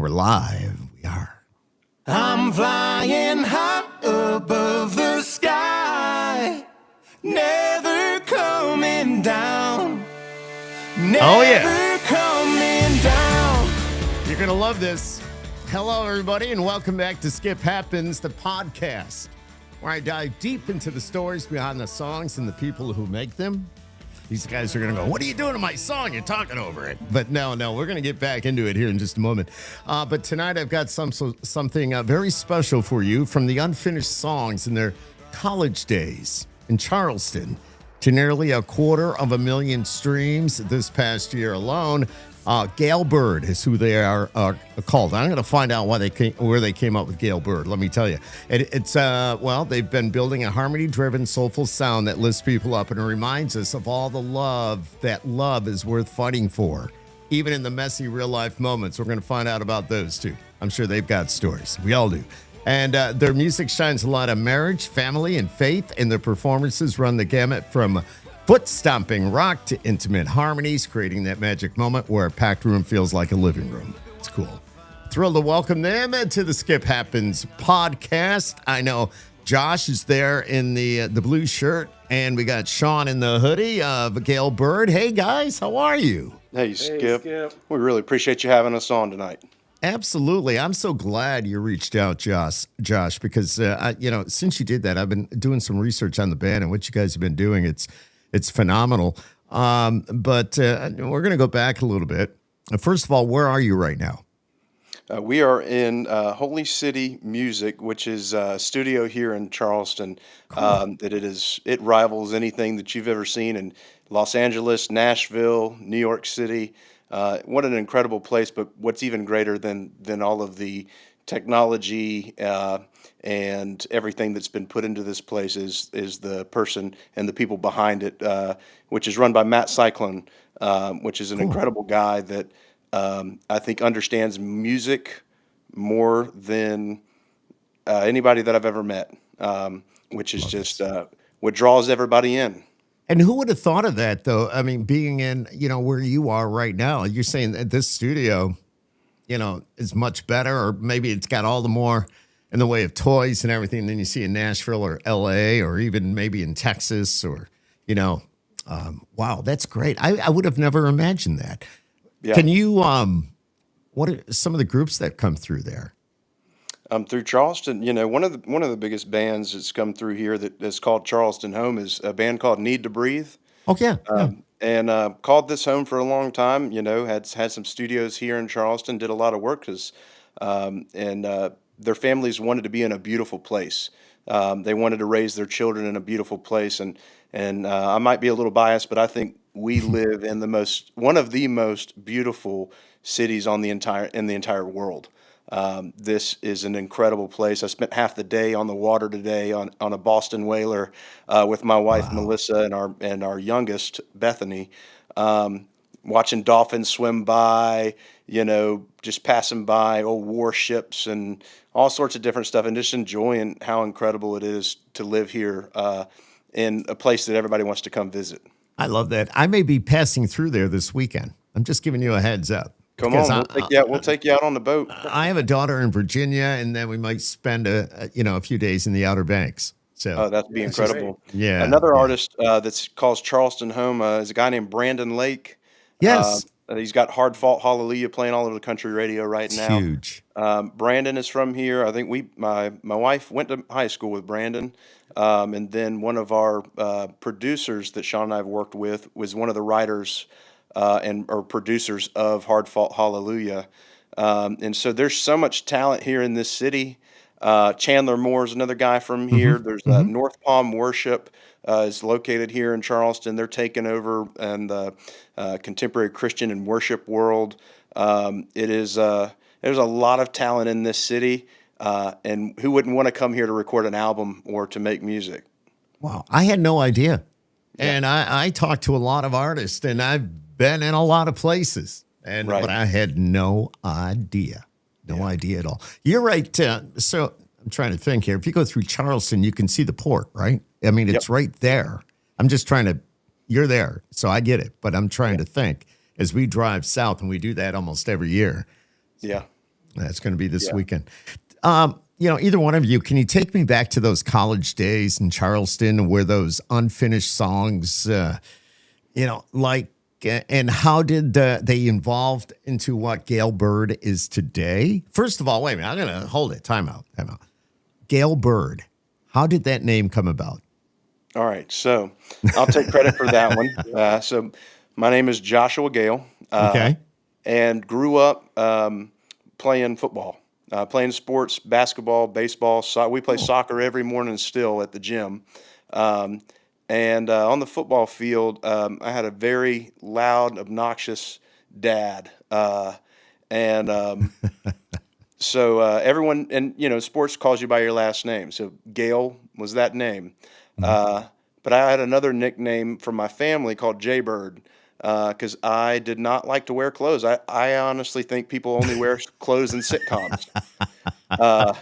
we're live. We are. I'm flying high above the sky, never coming down, never coming down. You're going to love this. Hello, everybody, and welcome back to Skip Happens, the podcast, where I dive deep into the stories behind the songs and the people who make them. These guys are going to go, what are you doing to my song? You're talking over it. But no, we're going to get back into it here in just a moment. But tonight I've got something very special for you from the unfinished songs in their college days in Charleston to nearly 250,000 streams this past year alone. Gale Bird is who they are called. I'm going to find out where they came up with Gale Bird. Let me tell you. They've been building a harmony-driven, soulful sound that lifts people up and reminds us of all the love. That love is worth fighting for, even in the messy real-life moments. We're going to find out about those, too. I'm sure they've got stories. We all do. And their music shines a lot of marriage, family, and faith, and their performances run the gamut from foot-stomping rock to intimate harmonies, creating that magic moment where a packed room feels like a living room. It's cool. Thrilled to welcome them to the Skip Happens podcast. I know Josh is there in the blue shirt, and we got Sean in the hoodie of Gale Bird. Hey, guys, how are you? Hey, Skip. We really appreciate you having us on tonight. Absolutely. I'm so glad you reached out, Josh, because, since you did that, I've been doing some research on the band and what you guys have been doing. It's phenomenal. But we're going to go back a little bit. First of all, where are you right now? We are in Holy City Music, which is a studio here in Charleston. Cool. It rivals anything that you've ever seen in Los Angeles, Nashville, New York City. What an incredible place! But what's even greater than all of the technology and everything that's been put into this place is the person and the people behind it, which is run by Matt Cyclone, which is an incredible guy that I think understands music more than anybody that I've ever met, which is just what draws everybody in. And who would have thought of that, though? I mean, being in, where you are right now, you're saying that this studio, is much better, or maybe it's got all the more in the way of toys and everything than you see in Nashville or LA or even maybe in Texas or, wow, that's great. I would have never imagined that. Yeah. Can you, what are some of the groups that come through there? Through Charleston, one of the biggest bands that's come through here that's called Charleston Home is a band called Need to Breathe. Oh, yeah. And called this home for a long time, had some studios here in Charleston, did a lot of work because, their families wanted to be in a beautiful place. They wanted to raise their children in a beautiful place. And I might be a little biased, but I think we live in one of the most beautiful cities in the entire world. This is an incredible place. I spent half the day on the water today on a Boston whaler with my wife Melissa and our youngest Bethany, watching dolphins swim by, just passing by old warships and all sorts of different stuff, and just enjoying how incredible it is to live here in a place that everybody wants to come visit. I love that. I may be passing through there this weekend. I'm just giving you a heads up. Come on, we'll take you out on the boat. I have a daughter in Virginia, and then we might spend a few days in the Outer Banks. So that'd be incredible. Yeah. Another artist that's called Charleston Home is a guy named Brandon Lake. Yes. He's got Hard Fought Hallelujah playing all over the country radio right now. Huge. Brandon is from here. I think my wife went to high school with Brandon, and then one of our producers that Sean and I have worked with was one of the writers or producers of Hard Fought Hallelujah. And so there's so much talent here in this city. Chandler Moore is another guy from here. There's North Palm Worship is located here in Charleston. They're taking over in the contemporary Christian and worship world. There's a lot of talent in this city, and who wouldn't want to come here to record an album or to make music? Wow, I had no idea. Yeah. And I talked to a lot of artists, and I've been in a lot of places, but I had no idea. No idea at all. You're right. So I'm trying to think here. If you go through Charleston, you can see the port, right? I mean, it's right there. I'm just trying to, you're there, so I get it. But I'm trying to think as we drive south, and we do that almost every year. Yeah. That's going to be this Yeah. weekend. Either one of you, can you take me back to those college days in Charleston where those unfinished songs, and how did they evolved into what Gale Bird is today? First of all, wait a minute. I'm going to hold it. Time out. Gale Bird. How did that name come about? All right, so I'll take credit for that one. So my name is Joshua Gale, Okay. and grew up playing football, playing sports, basketball, baseball. We play soccer every morning still at the gym. Um, and on the football field, I had a very loud, obnoxious dad. And So everyone, and sports calls you by your last name. So Gale was that name. Uh, but I had another nickname from my family called Jay Bird because I did not like to wear clothes. I honestly think people only wear clothes in sitcoms. Uh,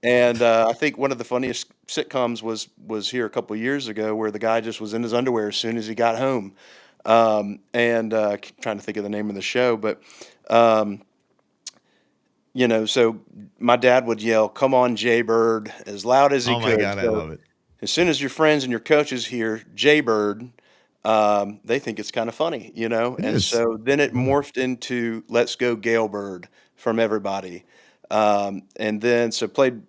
and I think one of the funniest sitcoms was here a couple years ago where the guy just was in his underwear as soon as he got home. And trying to think of the name of the show, but. Um, so my dad would yell, "Come on, Jay Bird," as loud as he Oh my could. God, I So love it. as soon as your friends and your coaches hear Jay Bird, they think it's kind of funny, It And is. so then it Love it. morphed into "Let's go Gale Bird" from everybody. And then so played,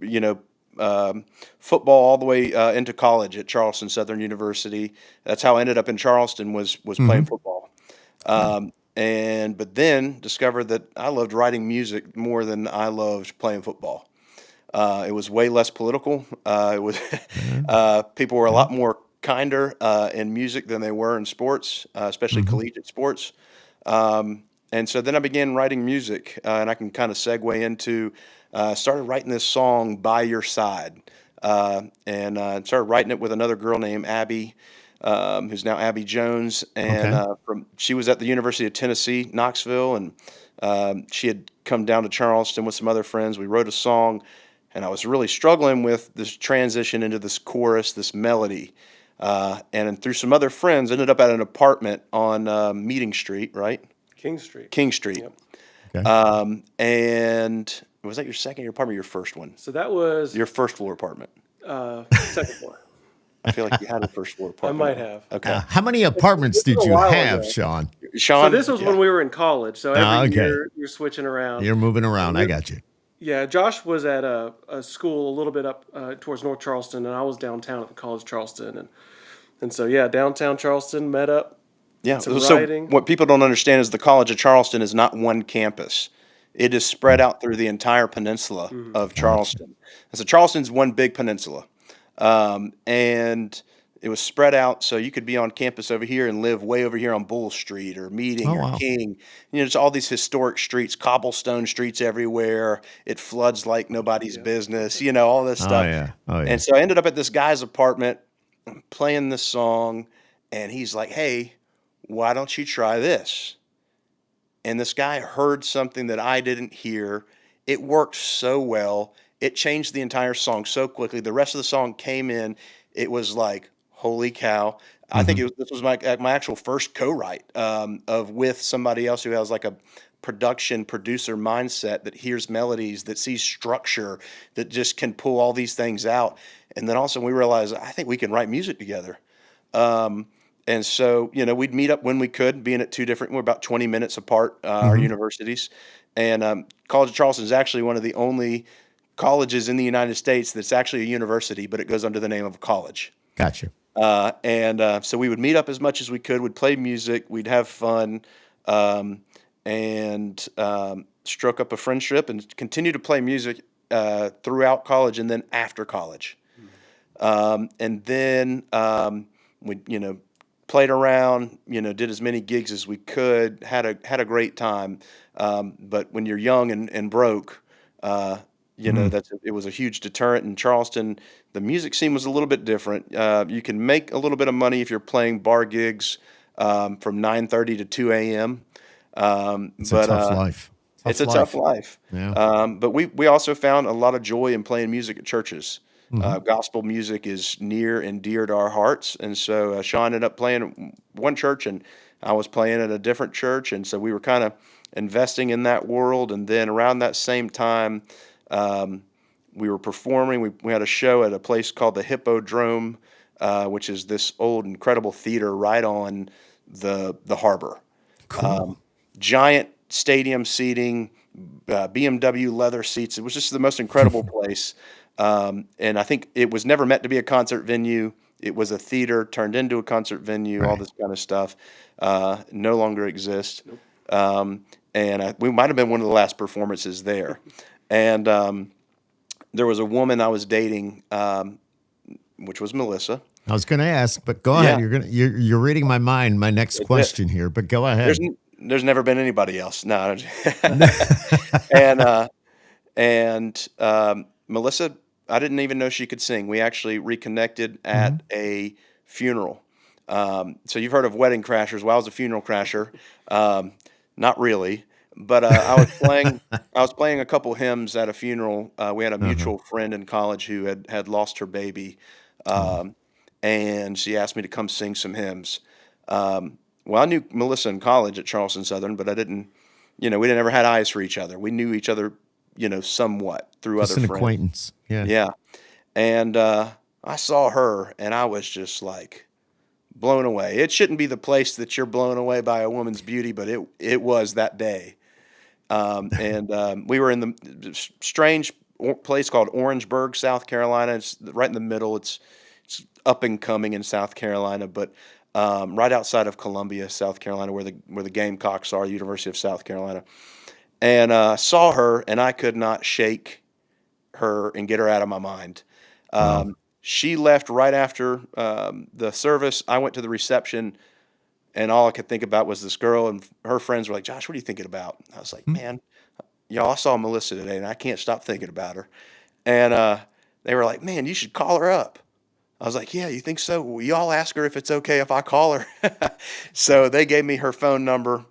football all the way into college at Charleston Southern University. That's how I ended up in Charleston was playing Mhm. football. Wow. But then discovered that I loved writing music more than I loved playing football. It was way less political. It was Yeah. people were a Yeah. lot more kinder in music than they were in sports, especially Mhm. collegiate sports. And so then I began writing music, and I can kind of segue into started writing this song "By Your Side," and started writing it with another girl named Abby, who's now Abby Jones, and Okay. she was at the University of Tennessee, Knoxville, and she had come down to Charleston with some other friends. We wrote a song, and I was really struggling with this transition into this chorus, this melody. And then through some other friends, ended up at an apartment on Meeting Street, right? King Street. King Street. Yep. Okay. And was that your second year apartment or your first one? So that was Your first floor apartment. second floor. I feel like you had a first floor I apartment. might have. Okay. How many apartments This was did a you while have, ago. Sean? So Sean? this was Yeah. when we were in college. So Ah, every okay. year you're switching around. You're moving around. I We're- got you. Yeah, Josh was at a school a little bit up towards North Charleston, and I was downtown at the College of Charleston, and so yeah, downtown Charleston met up, Yeah. did some So writing. what people don't understand is the College of Charleston is not one campus. It is spread out through the entire peninsula of Charleston. And so Charleston's one big peninsula. And it was spread out so you could be on campus over here and live way over here on Bull Street or Meeting Oh or wow. King. There's all these historic streets, cobblestone streets everywhere. It floods like nobody's Yeah. business, all this Oh stuff. yeah. Oh yeah. And so I ended up at this guy's apartment playing this song, and he's like, "Hey, why don't you try this?" And this guy heard something that I didn't hear. It worked so well. It changed the entire song so quickly. The rest of the song came in. It was like, holy cow. I think Mhm. this was my actual first co-write of with somebody else who has like a producer mindset that hears melodies, that sees structure, that just can pull all these things out. And then also we realized I think we can write music together. And so, we'd meet up when we could, being at we're about 20 minutes apart, our Mhm. universities. And College of Charleston is actually one of the only colleges in the United States that's actually a university, but it goes under the name of a college. Gotcha. And so we would meet up as much as we could. We'd play music. We'd have fun, um, and struck up a friendship and continue to play music throughout college and then after college. And then we, played around, did as many gigs as we could, had a great time. But when you're young and broke, Mhm. it was a huge deterrent in Charleston. The music scene was a little bit different. You can make a little bit of money if you're playing bar gigs from 9:30 to 2 a.m. It's a But tough life. it's Tough a tough life. life. Yeah. But we also found a lot of joy in playing music at churches. Mhm. Gospel music is near and dear to our hearts, and so Sean ended up playing at one church, and I was playing at a different church, and so we were kind of investing in that world. And then around that same time, we were performing. We had a show at a place called the Hippodrome, which is this old, incredible theater right on the harbor. Cool. Giant stadium seating, BMW leather seats. It was just the most incredible place. And I think it was never meant to be a concert venue. It was a theater turned into a concert venue, all Right. this kind of stuff. No longer exists. And we might have been one of the last performances there. And there was a woman I was dating, which was Melissa. I was going to ask, but go Yeah. ahead. You're reading my mind. My next That's it. question here, but go There's ahead. there's never been anybody else. No. And Melissa, I didn't even know she could sing. We actually reconnected at a funeral. So you've heard of Wedding Crashers. Well, I was a funeral crasher. Not really, but I was playing a couple hymns at a funeral. We had a mutual friend in college who had lost her baby, and she asked me to come sing some hymns. Well, I knew Melissa in college at Charleston Southern, but I didn't, we didn't ever had eyes for each other. We knew each other, somewhat through Just other an friends. acquaintance. Yeah. Yeah. And I saw her and I was just like blown away. It shouldn't be the place that you're blown away by a woman's beauty, but it was that day. And we were in the strange place called Orangeburg, South Carolina. It's right in the middle. It's up and coming in South Carolina, but right outside of Columbia, South Carolina, where the Gamecocks are, University of South Carolina. And saw her, and I could not shake her and get her out of my mind. Wow. She left right after the service. I went to the reception, and all I could think about was this girl, and her friends were like, "Josh, what are you thinking about?" I was like, "Man, y'all, I saw Melissa today, and I can't stop thinking about her." And they were like, "Man, you should call her up." I was like, "Yeah, you think so? Will y'all ask her if it's okay if I call her?" So they gave me her phone number,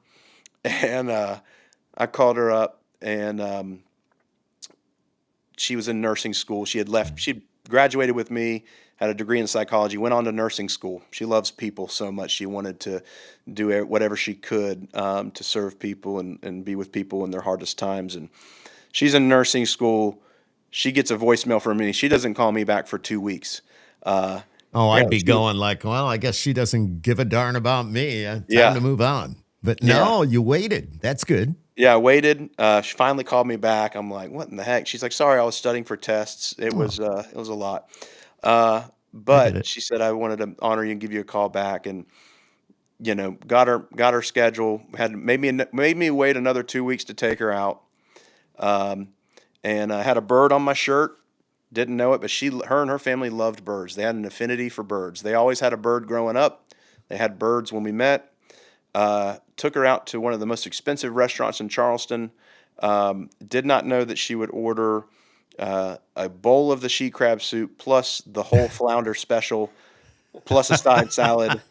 and I called her up, and she was in nursing school. She had left. She graduated with me, had a degree in psychology, went on to nursing school. She loves people so much. She wanted to do whatever she could to serve people and be with people in their hardest times. And she's in nursing school. She gets a voicemail from me. She doesn't call me back for 2 weeks. Oh, Yeah, I'd be going like, well, I guess she doesn't give a darn about me. Time yeah, to move on. But yeah. no, you waited. That's good. Yeah, I waited. She finally called me back. I'm like, what in the heck? She's like, sorry, I was studying for tests. It was a lot. I get But it. she said I wanted to honor you and give you a call back, and got her schedule. Made me wait another 2 weeks to take her out. And I had a bird on my shirt. Didn't know it, but her and her family loved birds. They had an affinity for birds. They always had a bird growing up. They had birds when we met. Took her out to one of the most expensive restaurants in Charleston. Did not know that she would order a bowl of the she crab soup plus the whole flounder special, plus a side salad,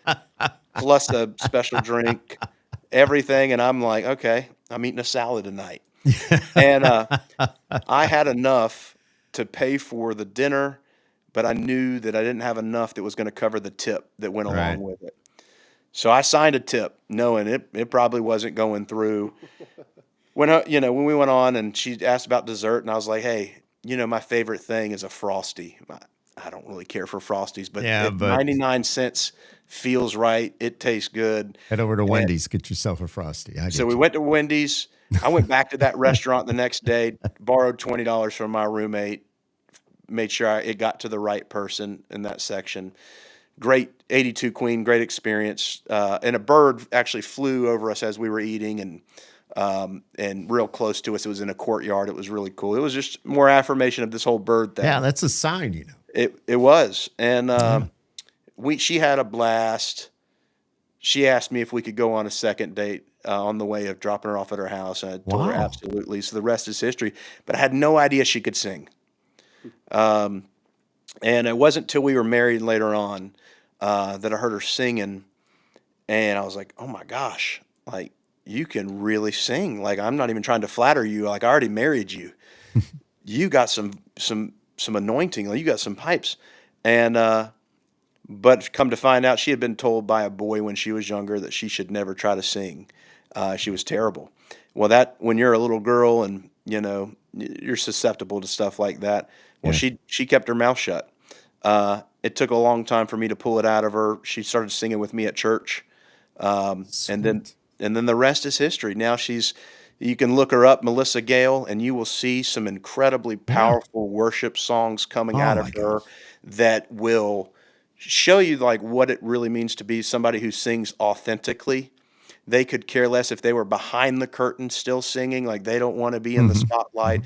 plus a special drink, everything. And I'm like, okay, I'm eating a salad tonight. And I had enough to pay for the dinner, but I knew that I didn't have enough that was going to cover the tip that went Right. along with it. So I signed a tip, knowing it probably wasn't going through. When we went on and she asked about dessert, and I was like, hey, my favorite thing is a Frosty. I don't really care for Frosties, but Yeah, at but 99 cents feels right. It tastes good. head over to And Wendy's, get yourself a Frosty. I so get we you. went to Wendy's. I went back to that restaurant the next day, borrowed $20 from my roommate, made sure it got to the right person in that section. Great 82 Queen, great experience. And a bird actually flew over us as we were eating, and real close to us. It was in a courtyard. It was really cool. It was just more affirmation of this whole bird Yeah, thing. that's a sign. It was. And Yeah. she had a blast. She asked me if we could go on a second date on the way of dropping her off at her house. And I told her Wow. absolutely. So the rest is history. But I had no idea she could sing. And it wasn't till we were married later on that I heard her singing, and I was like, "Oh my gosh! Like you can really sing! Like I'm not even trying to flatter you. Like I already married you. You got some anointing. Like you got some pipes." And but come to find out, she had been told by a boy when she was younger that she should never try to sing. She was terrible. Well, that when you're a little girl and you're susceptible to stuff like that. Well, Yeah. she kept her mouth shut. It took a long time for me to pull it out of her. She started singing with me at church, and then Sweet. the rest is history. Now you can look her up, Melissa Gale, and you will see some incredibly Yeah. powerful worship songs coming Oh out of my her gosh. that will show you like what it really means to be somebody who sings authentically. They could care less if they were behind the curtain still singing, like they don't want to be in the Hmm. spotlight. Hmm.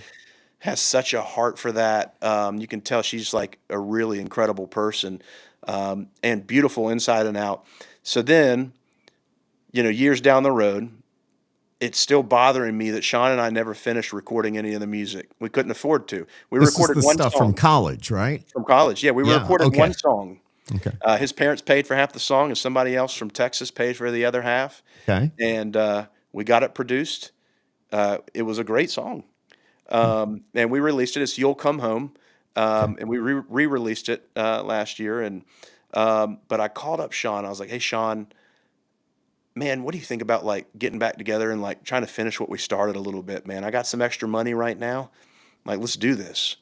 Has such a heart for that. You can tell she's like a really incredible person, and beautiful inside and out. So then, years down the road, it's still bothering me that Sean and I never finished recording any of the music. We couldn't afford to. We This is recorded the one stuff from song college, right? from college. Yeah, we Yeah. recorded one Okay. song. Okay. His parents paid for half the song, and somebody else from Texas paid for the other half. Okay. And we got it produced. It was a great song. Hmm. And we released it. It's "You'll Come Home," Okay. and we re-released it last year. And but I called up Sean. I was like, "Hey, Sean, man, what do you think about like getting back together and like trying to finish what we started a little bit, man? I got some extra money right now. Like, let's do this."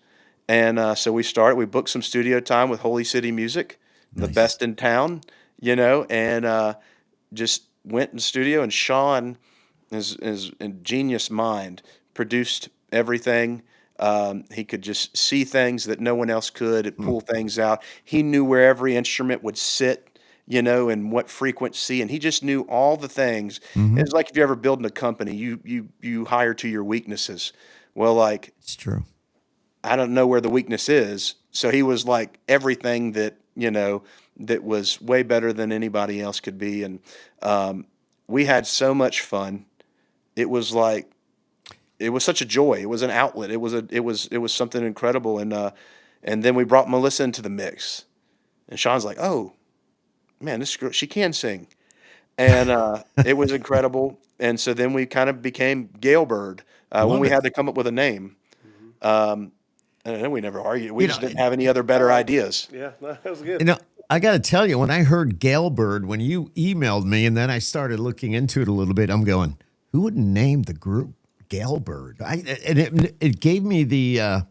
And so we started. We booked some studio time with Holy City Music, the Nice. best in town, and just went in the studio. And Sean is a genius mind, produced everything. He could just see things that no one else could, and Hmm. pull things out. He knew where every instrument would sit, and what frequency, and he just knew all the things. Hmm. It's like if you're ever building a company, you hire to your weaknesses. Well, like It's true. I don't know where the weakness is, so he was like everything that that was way better than anybody else could be, and we had so much fun. It was like it was such a joy. It was an outlet. It was something incredible. And then we brought Melissa into the mix. And Sean's like, "Oh, man, this girl, she can sing." And it was incredible. And so then we kind of became Gale Bird when Love we it. had to come up with a name. Hmm. Um, and then we never argued. We You just know, didn't have any other better ideas. Yeah, no, that was good. You know, I got to tell you, when I heard Gale Bird, when you emailed me, and then I started looking into it a little bit, I'm going, who would name the group Gale Bird? And it gave me the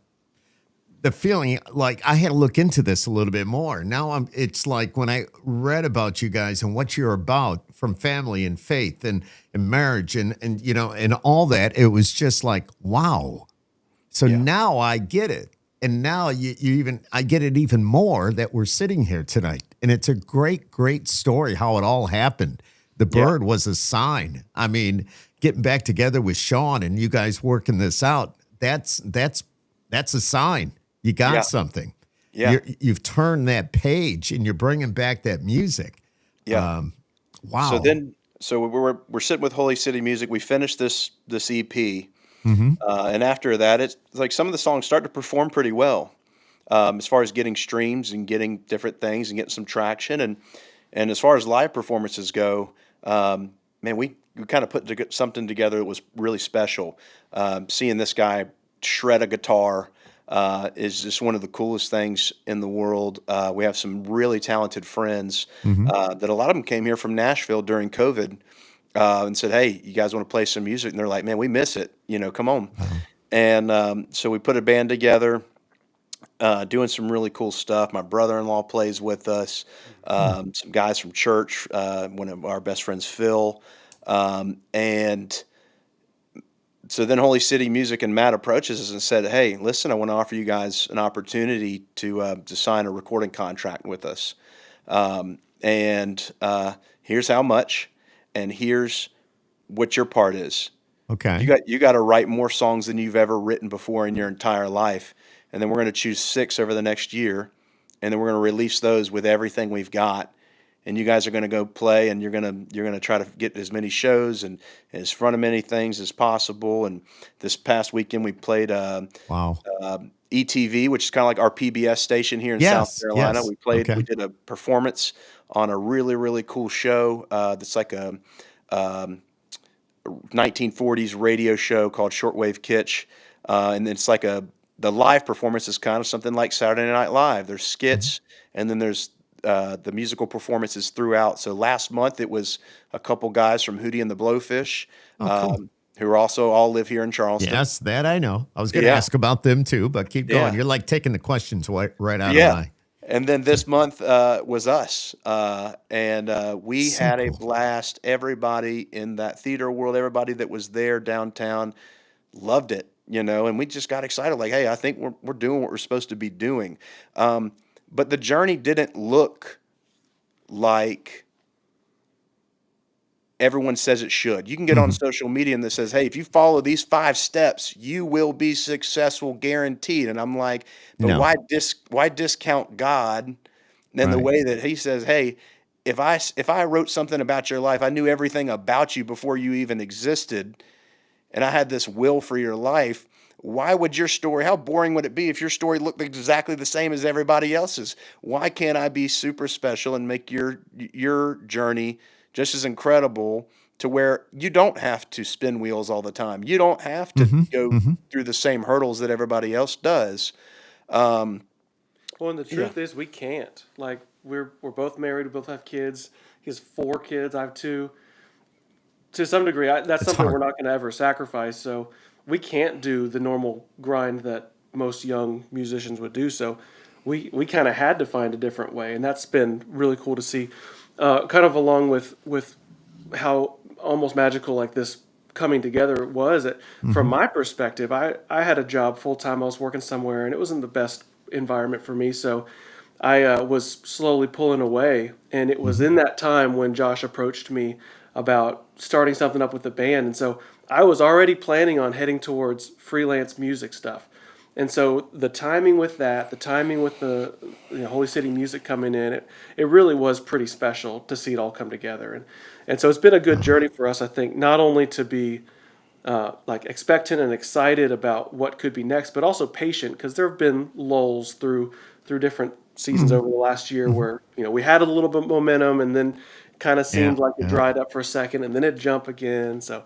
feeling like I had to look into this a little bit more. Now it's like when I read about you guys and what you're about, from family and faith and marriage and and all that, it was just like, wow. So Yeah. now I get it. And now you even I get it even more that we're sitting here tonight. And it's a great, great story how it all happened. The Yeah. bird was a sign. I mean, getting back together with Sean and you guys working this out, that's a sign. You got Yeah. something. Yeah. You've turned that page and you're bringing back that music. Yeah. Um, So wow. then, so we're sitting with Holy City Music. We finished this EP, Hmm. and after that, it's like some of the songs start to perform pretty well, as far as getting streams and getting different things and getting some traction. And as far as live performances go, man, we kind of put something together that was really special. Seeing this guy shred a guitar is just one of the coolest things in the world. We have some really talented friends Hmm. that a lot of them came here from Nashville during COVID and said, "Hey, you guys want to play some music?" And they're like, "Man, we miss it. Come on." Wow. And so we put a band together, doing some really cool stuff. My brother-in-law plays with us. Hmm. Some guys from church. One of our best friends, Phil, and so then Holy City Music and Matt approaches us and said, "Hey, listen, I want to offer you guys an opportunity to sign a recording contract with us, and here's how much, and here's what your part is. You Okay. got you got to write more songs than you've ever written before in your entire life, and then we're going to choose 6 over the next year, and then we're going to release those with everything we've got." And you guys are going to go play, and you're gonna try to get as many shows and as front of many things as possible. And this past weekend we played Wow. ETV, which is kind of like our PBS station here in South Yes. Carolina. Yes. We Okay. did a performance on a really really cool show that's like a um, 1940s radio show called Shortwave Kitsch, and it's like the live performance is kind of something like Saturday Night Live. There's Mhm. skits, and then there's the musical performances throughout. So last month it was a couple guys from Hootie and the Blowfish, Oh, cool. um, who also all live here in Charleston. Yes, that I know. I was going to Yeah. ask about them too, but keep going. Yeah. You're like taking the questions right out of Yeah. my. And then this month was us. And we So had a cool. blast. Everybody in that theater world, everybody that was there downtown loved it, and we just got excited. Like, hey, I think we're doing what we're supposed to be doing. But the journey didn't look like everyone says it should. You can get on Mhm. social media and that says, hey, if you follow these 5 steps, you will be successful, guaranteed. And I'm like, but No, why discount God in the right. way that he says, hey, if I wrote something about your life, I knew everything about you before you even existed, and I had this will for your life. Why would your story, how boring would it be if your story looked exactly the same as everybody else's? Why can't I be super special and make your journey just as incredible, to where you don't have to spin wheels all the time. You don't have to Mhm, go mhm. through the same hurdles that everybody else does. Um, Well, and the yeah. truth is, we can't. Like, we're both married. We both have kids. He has 4 kids. I have 2. To some degree, that's It's something hard. we're not going to ever sacrifice. So we can't do the normal grind that most young musicians would do. So we kind of had to find a different way, and that's been really cool to see. Kind of along with how almost magical like this coming together was. That from Mhm. my perspective, I had a job full time. I was working somewhere, and it wasn't the best environment for me. So I was slowly pulling away, and it was Mhm. in that time when Josh approached me about starting something up with the band, and so I was already planning on heading towards freelance music stuff. And so the timing with that, the timing with the Holy City Music coming in, it really was pretty special to see it all come together. And so it's been a good Oh, journey for us, I think, not only to be like expectant and excited about what could be next, but also patient because there have been lulls through different seasons mhm, over the last year mhm. where we had a little bit of momentum and then kind of Yeah, seemed like it yeah. dried up for a second and then it jumped again. So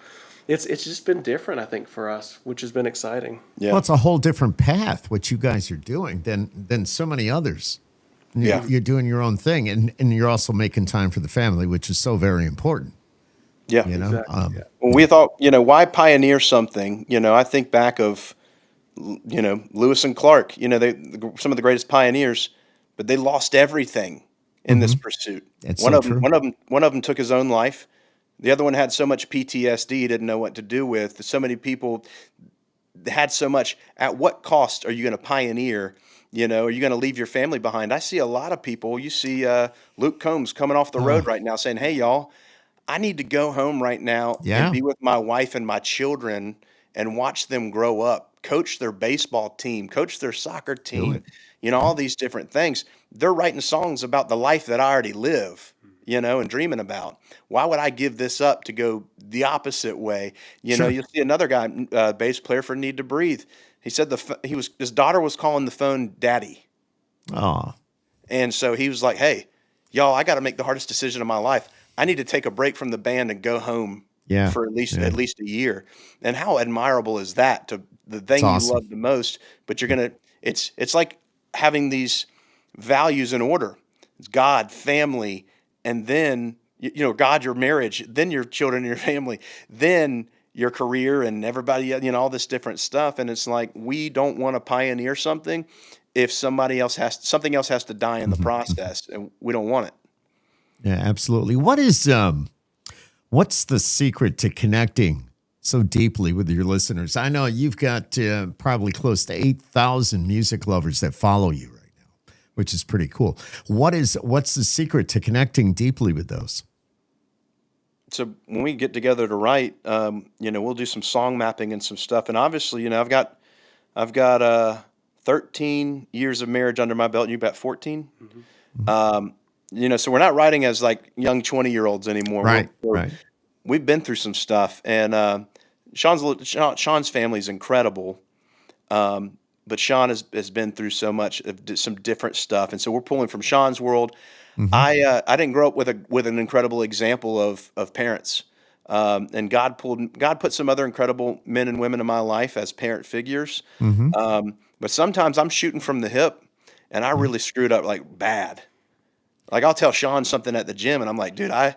it's just been different, I think, for us, which has been exciting. Well, Yeah. it's a whole different path what you guys are doing than so many others. Yeah. You're doing your own thing, and you're also making time for the family, which is so very important. Yeah. You know, Exactly. Yeah. Well, we thought, why pioneer something? I think back of, Lewis and Clark, some of the greatest pioneers, but they lost everything in this hmm pursuit. it's One so of them, true. one of them took his own life. The other one had so much PTSD, he didn't know what to do with. So many people had so much. At what cost are you going to pioneer? Are you going to leave your family behind? I see a lot of people. You see Luke Combs coming off the road Oh, right now saying, hey, y'all, I need to go home right now and yeah, be with my wife and my children and watch them grow up, coach their baseball team, coach their soccer do team, it. all these different things. They're writing songs about the life that I already live, and dreaming about. Why would I give this up to go the opposite way? Sure. You'll see another guy, bass player for Need to Breathe. He said his daughter was calling the phone daddy. Oh, And so he was like, hey, y'all, I got to make the hardest decision of my life. I need to take a break from the band and go home yeah, for at least yeah. a year. And how admirable is that, to the It's thing you awesome. love the most, but it's like having these values in order. It's God, family, and then God, your marriage, then your children and your family, then your career and everybody, all this different stuff. And it's like, we don't want to pioneer something if something else has to die in the Mhm, mhm. process, and we don't want it. Yeah, absolutely. What's the secret to connecting so deeply with your listeners? I know you've got probably close to 8,000 music lovers that follow you right now, which is pretty cool. What's the secret to connecting deeply with those? So when we get together to write, we'll do some song mapping and some stuff. And obviously, I've got 13 years of marriage under my belt, and you've got 14. Hmm. Mhm. Um, so we're not writing as like young 20-year-olds anymore. Right, right. We've been through some stuff, and Sean's family is incredible. But Sean has been through so much of some different stuff, and so we're pulling from Sean's world. hmm I didn't grow up with an incredible example of parents, and God put some other incredible men and women in my life as parent figures. hmm But sometimes I'm shooting from the hip, and I really screwed up like bad. Like I'll tell Sean something at the gym, and I'm like, dude, I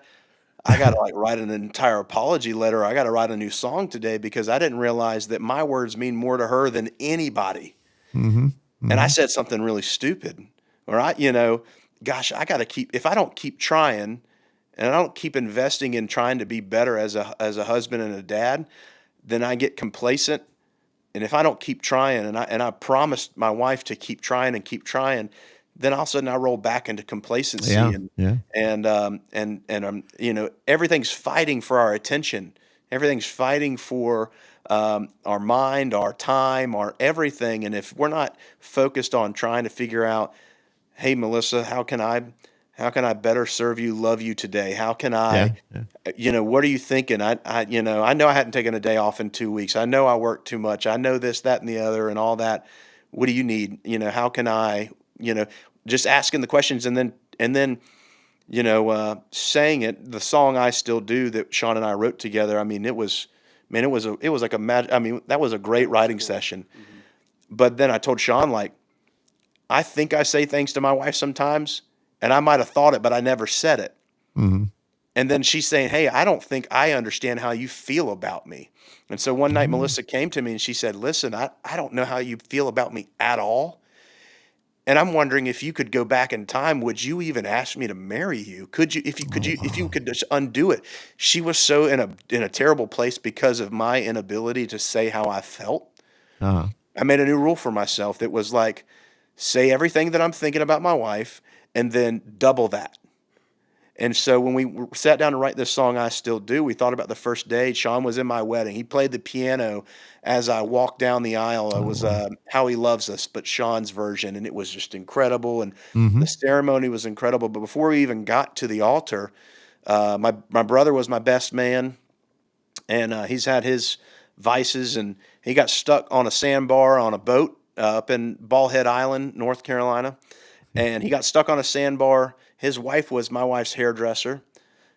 I got to like write an entire apology letter. I got to write a new song today because I didn't realize that my words mean more to her than anybody. Mm-hmm. And I Mm-hmm. said something really stupid. Or gosh, I got to if I don't keep trying and I don't keep investing in trying to be better as a husband and a dad, then I get complacent. And if I don't keep trying, and I promised my wife to keep trying, then all of a sudden I roll back into complacency, Yeah. Yeah. everything's fighting for our attention. Everything's fighting for our mind, our time, our everything. And if we're not focused on trying to figure out, hey, Melissa, how can I better serve you, love you today? How can Yeah. I, Yeah. what are you thinking? I know I hadn't taken a day off in 2 weeks. I know I worked too much. I know this, that, and the other, and all that. What do you need? How can I, just asking the questions and then, saying it. The song "I Still Do" that Sean and I wrote together. I mean, it was like a magic. I mean, that was a Yeah, great that's writing cool. session. But then I told Sean, like, I think I say things to my wife sometimes, and I might have thought it, but I never said it. Mm-hmm. And then she's saying, "Hey, I don't think I understand how you feel about me." And so one night Mm-hmm. Melissa came to me and she said, "Listen, I don't know how you feel about me at all. And I'm wondering if you could go back in time, would you even ask me to marry you? Could you Oh, if you wow. could just undo it?" She was so in a terrible place because of my inability to say how I felt. Uh-huh. I made a new rule for myself that was like, say everything that I'm thinking about my wife and then double that. And so when we sat down to write this song, "I Still Do," we thought about the first day. Sean was in my wedding. He played the piano as I walked down the aisle. It Oh, was wow. "How He Loves Us," but Sean's version, and it was just incredible. And Mm-hmm. the ceremony was incredible. But before we even got to the altar, my brother was my best man, and he's had his vices, and he got stuck on a sandbar on a boat up in Bald Head Island, North Carolina, and he got stuck on a sandbar. His wife was my wife's hairdresser,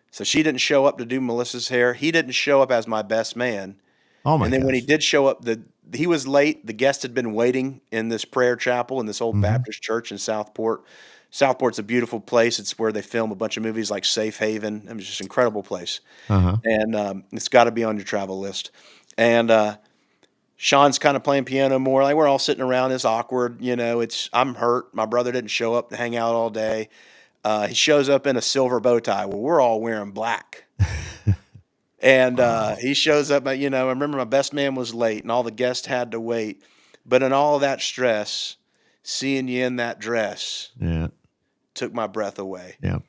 so she didn't show up to do Melissa's hair. He didn't show up as my best man. Oh my And then when he gosh. did show up, he was late. The guest had been waiting in this prayer chapel in this old Mm-hmm. Baptist church in Southport. Southport's a beautiful place. It's where they film a bunch of movies like Safe Haven. It was just an incredible place. Uh-huh. And it's got to be on your travel list. And Sean's kind of playing piano more. Like we're all sitting around. It's awkward. I'm hurt. My brother didn't show up to hang out all day. He shows up in a silver bow tie. Well, we're all wearing black. And Wow. he shows up. I remember my best man was late and all the guests had to wait. But in all of that stress, seeing you in that dress Yeah. took my breath away. Yeah.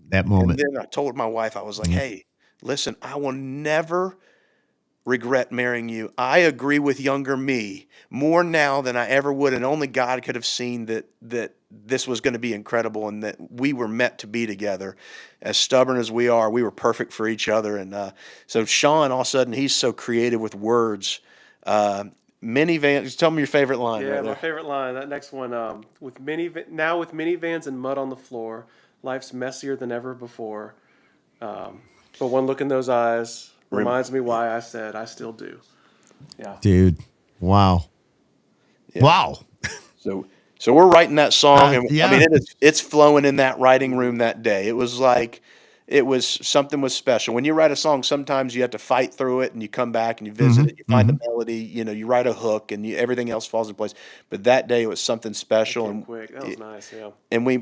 That And moment. then I told my wife, I was like, Yeah. hey, listen, I will never regret marrying you. I agree with younger me more now than I ever would, and only God could have seen that this was going to be incredible and that we were meant to be together. As stubborn as we are, we were perfect for each other. And so Sean, all of a sudden, he's so creative with words. Uh, Minivans. Tell me your favorite line Yeah, right my there. favorite line, that next one, with minivans and mud on the floor, life's messier than ever before. Um, but one look in those eyes Rem- reminds me why I said I still do. Yeah. Dude. Wow. yeah. Wow. So we're writing that song, and I mean Yeah. it's flowing in that writing Hmm. room that day. It was like something was special. When you write a song, sometimes you have to fight through it, and you come back and you visit Mm-hmm. it. You find Mm-hmm. the melody, you write a hook, and everything else falls in place. But that day it was something That special, came quick. That was nice. Yeah.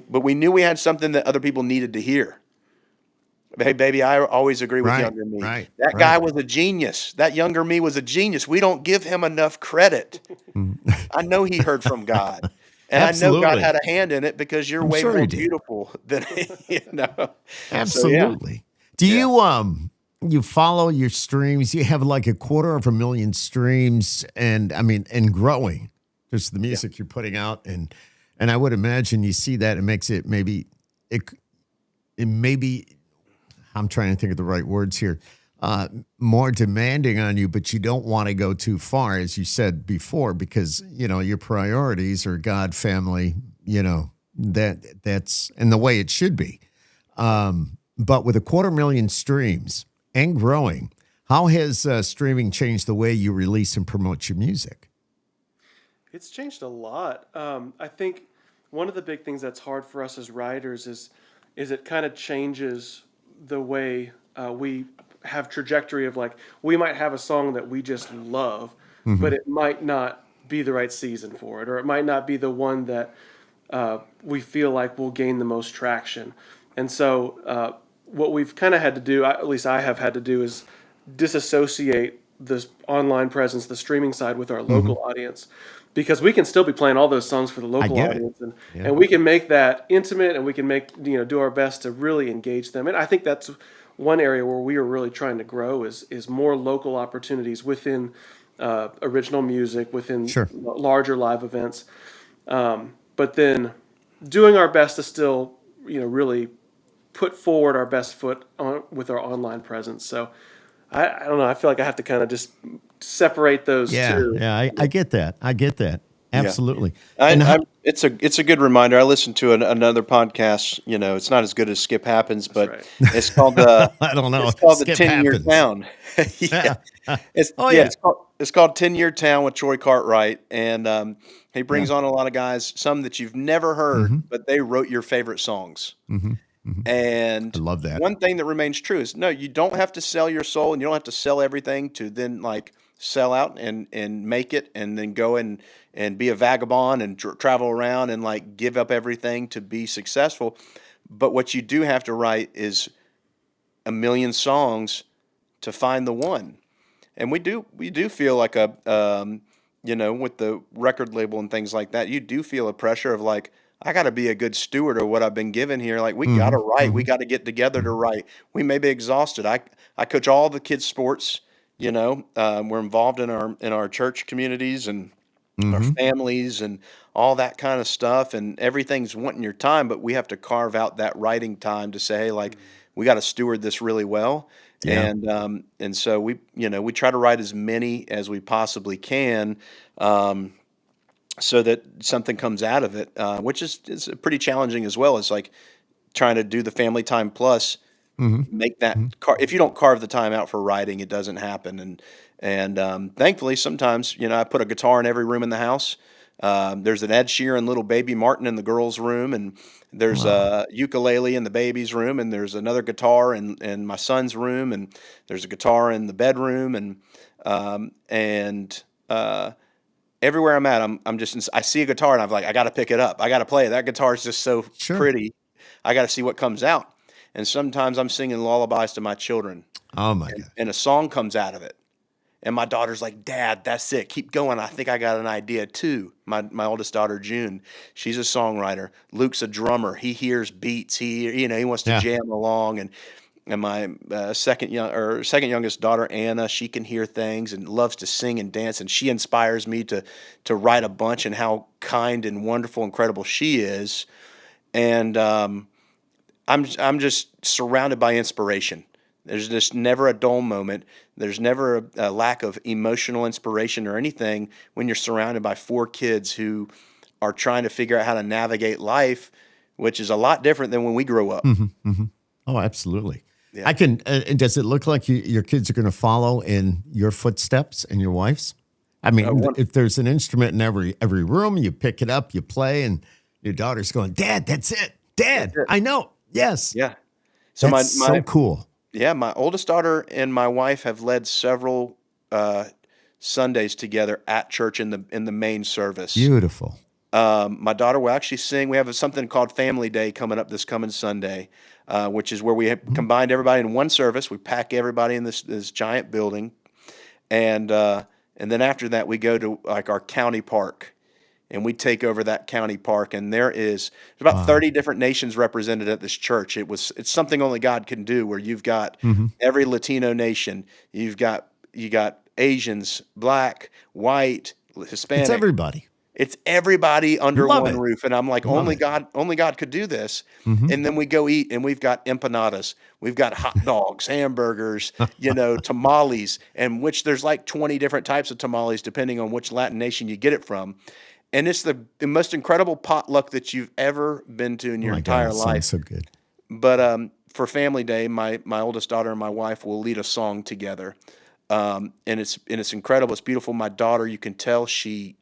but we knew we had something that other people needed to hear. Hey, baby, I always agree with Right. younger me. Right. That guy Right. was a genius. That younger me was a genius. We don't give him enough credit. Mhm. I know he heard from God. And I know God Absolutely. had a hand in it because you're I'm way sure more he did. beautiful than you know. So yeah, Absolutely. Do yeah, you follow your streams? You have like 250,000 streams, and I mean, and growing. Just the yeah. music you're putting out, and I would imagine you see that it makes it maybe it it maybe I'm trying to think of the right words here. More demanding on you, but you don't want to go too far, as you said before, because your priorities are God, family. That's and the way it should be. But with 250,000 streams and growing, how has streaming changed the way you release and promote your music? It's changed a lot. I think one of the big things that's hard for us as writers is it kind of changes the way we have trajectory of like we might have a song that we just love, but it might not be the right season for it, or it might not be the one that we feel like will gain the most traction. And so what we've kind of had to do, at least I have had to do, is disassociate this online presence, the streaming side, with our local audience, because we can still be playing all those songs for the I local get it. audience, Yeah. and we can make that intimate, and we can make do our best to really engage them. And I think that's one area where we are really trying to grow is more local opportunities within original music, within Sure. larger live events, but then doing our best to still really put forward our best foot with our online presence. So I don't know. I feel like I have to kind of just separate those Yeah. two. Yeah. I get that. I get that. Yeah. Absolutely. And how, It's a good reminder. I listened to another podcast. It's not as good as Skip Happens, but Right. it's called I don't know. it's called the Skip 10-Year happens. Town. Yeah, Oh yeah. it's called 10-Year Town with Troy Cartwright, and he Yeah. brings on a lot of guys, some that you've never heard, but they wrote your favorite songs. hmm hmm I And love that. one thing that remains true is no, you don't have to sell your soul, and you don't have to sell everything to then like sell out and make it, and then go and be a vagabond and travel around and like give up everything to be successful. But what you do have to write is a million songs to find the one. And we do feel like with the record label and things like that, you do feel a pressure of like, I got to be a good steward of what I've been given here. Like we got to hmm write, we hmm got to get together to hmm write. We may be exhausted. I coach all the kids sports. We're involved in our church communities and our hmm families and all that kind of stuff, and everything's wanting your time, but we have to carve out that writing time to say, hey, like we got to steward this really well. Yeah. And so we try to write as many as we possibly can, so that something comes out of it, which is pretty challenging as well. It's like trying to do the family time plus hmm make that hmm if you don't carve the time out for writing, it doesn't happen. And thankfully, sometimes I put a guitar in every room in the house. There's an Ed Sheeran little Baby Martin in the girls' room, and there's Wow. a ukulele in the baby's room, and there's another guitar in my son's room, and there's a guitar in the bedroom, and everywhere I'm at, I'm just I see a guitar and I'm like, I got to pick it up, I got to play it. That guitar is just so Sure. pretty. I got to see what comes out. And sometimes I'm singing lullabies to my children, Oh my and, gosh. and a song comes out of it. And my daughter's like, Dad, that's it. Keep going. I think I got an idea too. My oldest daughter, June, she's a songwriter. Luke's a drummer. He hears beats. He wants to Yeah. jam along. And my second youngest daughter, Anna, she can hear things and loves to sing and dance. And she inspires me to write a bunch, and how kind and wonderful, incredible she is. And I'm just surrounded by inspiration. There's just never a dull moment. There's never a lack of emotional inspiration or anything when you're surrounded by four kids who are trying to figure out how to navigate life, which is a lot different than when we grew up. hmm Oh, absolutely. Yeah. I can. And does it look like your kids are going to follow in your footsteps and your wife's? I mean, One, if there's an instrument in every room, you pick it up, you play, and your daughter's going, Dad, that's it. Dad, that's it. I know. Yes, Yeah. So that's so cool. my oldest daughter and my wife have led several Sundays together at church in the main service. Beautiful. My daughter will actually sing. We have something called Family Day coming up this coming Sunday, which is where we have combined everybody in one service. We pack everybody in this giant building, and then after that we go to like our county park, and we take over that county park. And there's about Wow. 30 different nations represented at this church. It's something only God can do, where you've got hmm every Latino nation, you got Asians, black, white, It's Hispanic. everybody. It's everybody under Love one it. roof. And I'm like, Love only it. God could do this. hmm And then we go eat, and we've got empanadas, we've got hot dogs, hamburgers, tamales, and which there's like 20 different types of tamales depending on which Latin nation you get it from. And it's the most incredible potluck that you've ever been to in Oh your my God, entire it life. sounds so good. But for Family Day, my oldest daughter and my wife will lead a song together, and it's incredible. It's beautiful. My daughter, you can tell she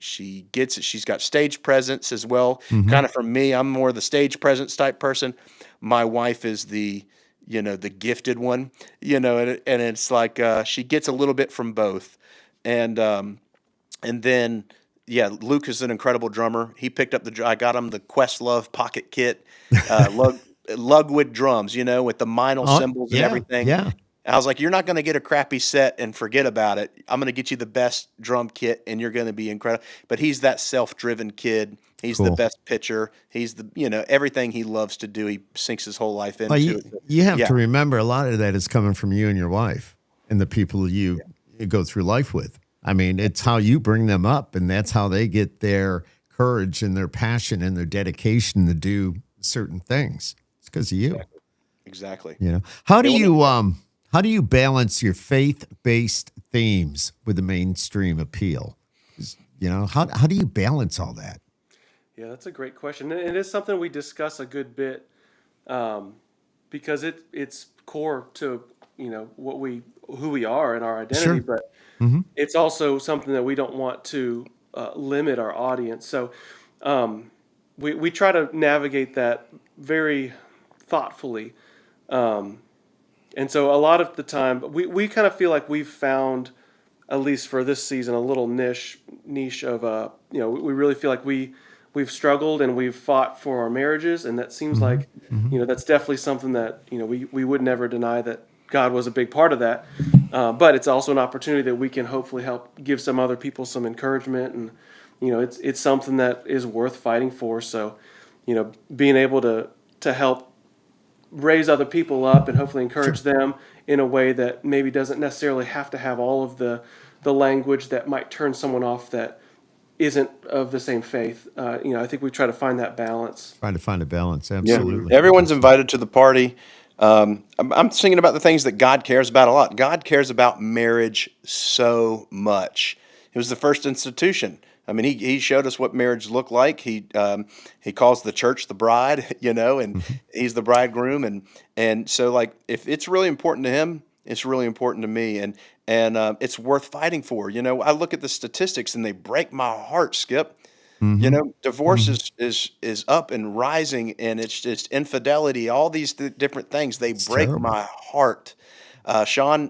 gets it. She's got stage presence as well. hmm Kind of from me, I'm more the stage presence type person. My wife is the the gifted one, and it's like she gets a little bit from both, and then yeah, Luke is an incredible drummer. He picked up I got him the Questlove pocket kit, Lugwood drums, with the minor Oh, cymbals and yeah, everything. yeah. I was like, you're not going to get a crappy set and forget about it. I'm going to get you the best drum kit, and you're going to be incredible. But he's that self-driven kid. He's the Cool. best pitcher. He's everything he loves to do. He sinks his whole life Well, into it. you have Yeah, to remember a lot of that is coming from you and your wife and the people you go through life with. I mean, it's how you bring them up, and that's how they get their courage and their passion and their dedication to do certain things. It's because of you. exactly. How They do want you how do you balance your faith-based themes with the mainstream appeal? How do you balance all that? Yeah, that's a great question. And it is something we discuss a good bit, because it's core to who we are and our identity, Sure. but Hmm. it's also something that we don't want to limit our audience. So we try to navigate that very thoughtfully. And so a lot of the time, we kind of feel like we've found, at least for this season, a little niche of we really feel like we've struggled and we've fought for our marriages, and that seems Hmm. like Hmm. that's definitely something that we would never deny that God was a big part of that. But it's also an opportunity that we can hopefully help give some other people some encouragement, and it's something that is worth fighting for. So being able to help raise other people up and hopefully encourage Sure. them in a way that maybe doesn't necessarily have to have all of the language that might turn someone off that isn't of the same faith. I think we try to find that balance. Trying to find a balance. Yeah, Absolutely. everyone's Absolutely. invited to the party. I'm thinking about the things that God cares about a lot. God cares about marriage so much. It was the first institution. I mean, he showed us what marriage looked like. He calls the church the bride, and Hmm. he's the bridegroom, and so like if it's really important to him, it's really important to me, and it's worth fighting for. I look at the statistics and they break my heart, Skip. Hmm. Divorce Hmm. is up and rising, and it's just infidelity, all these different things. They It's break terrible. my heart. Sean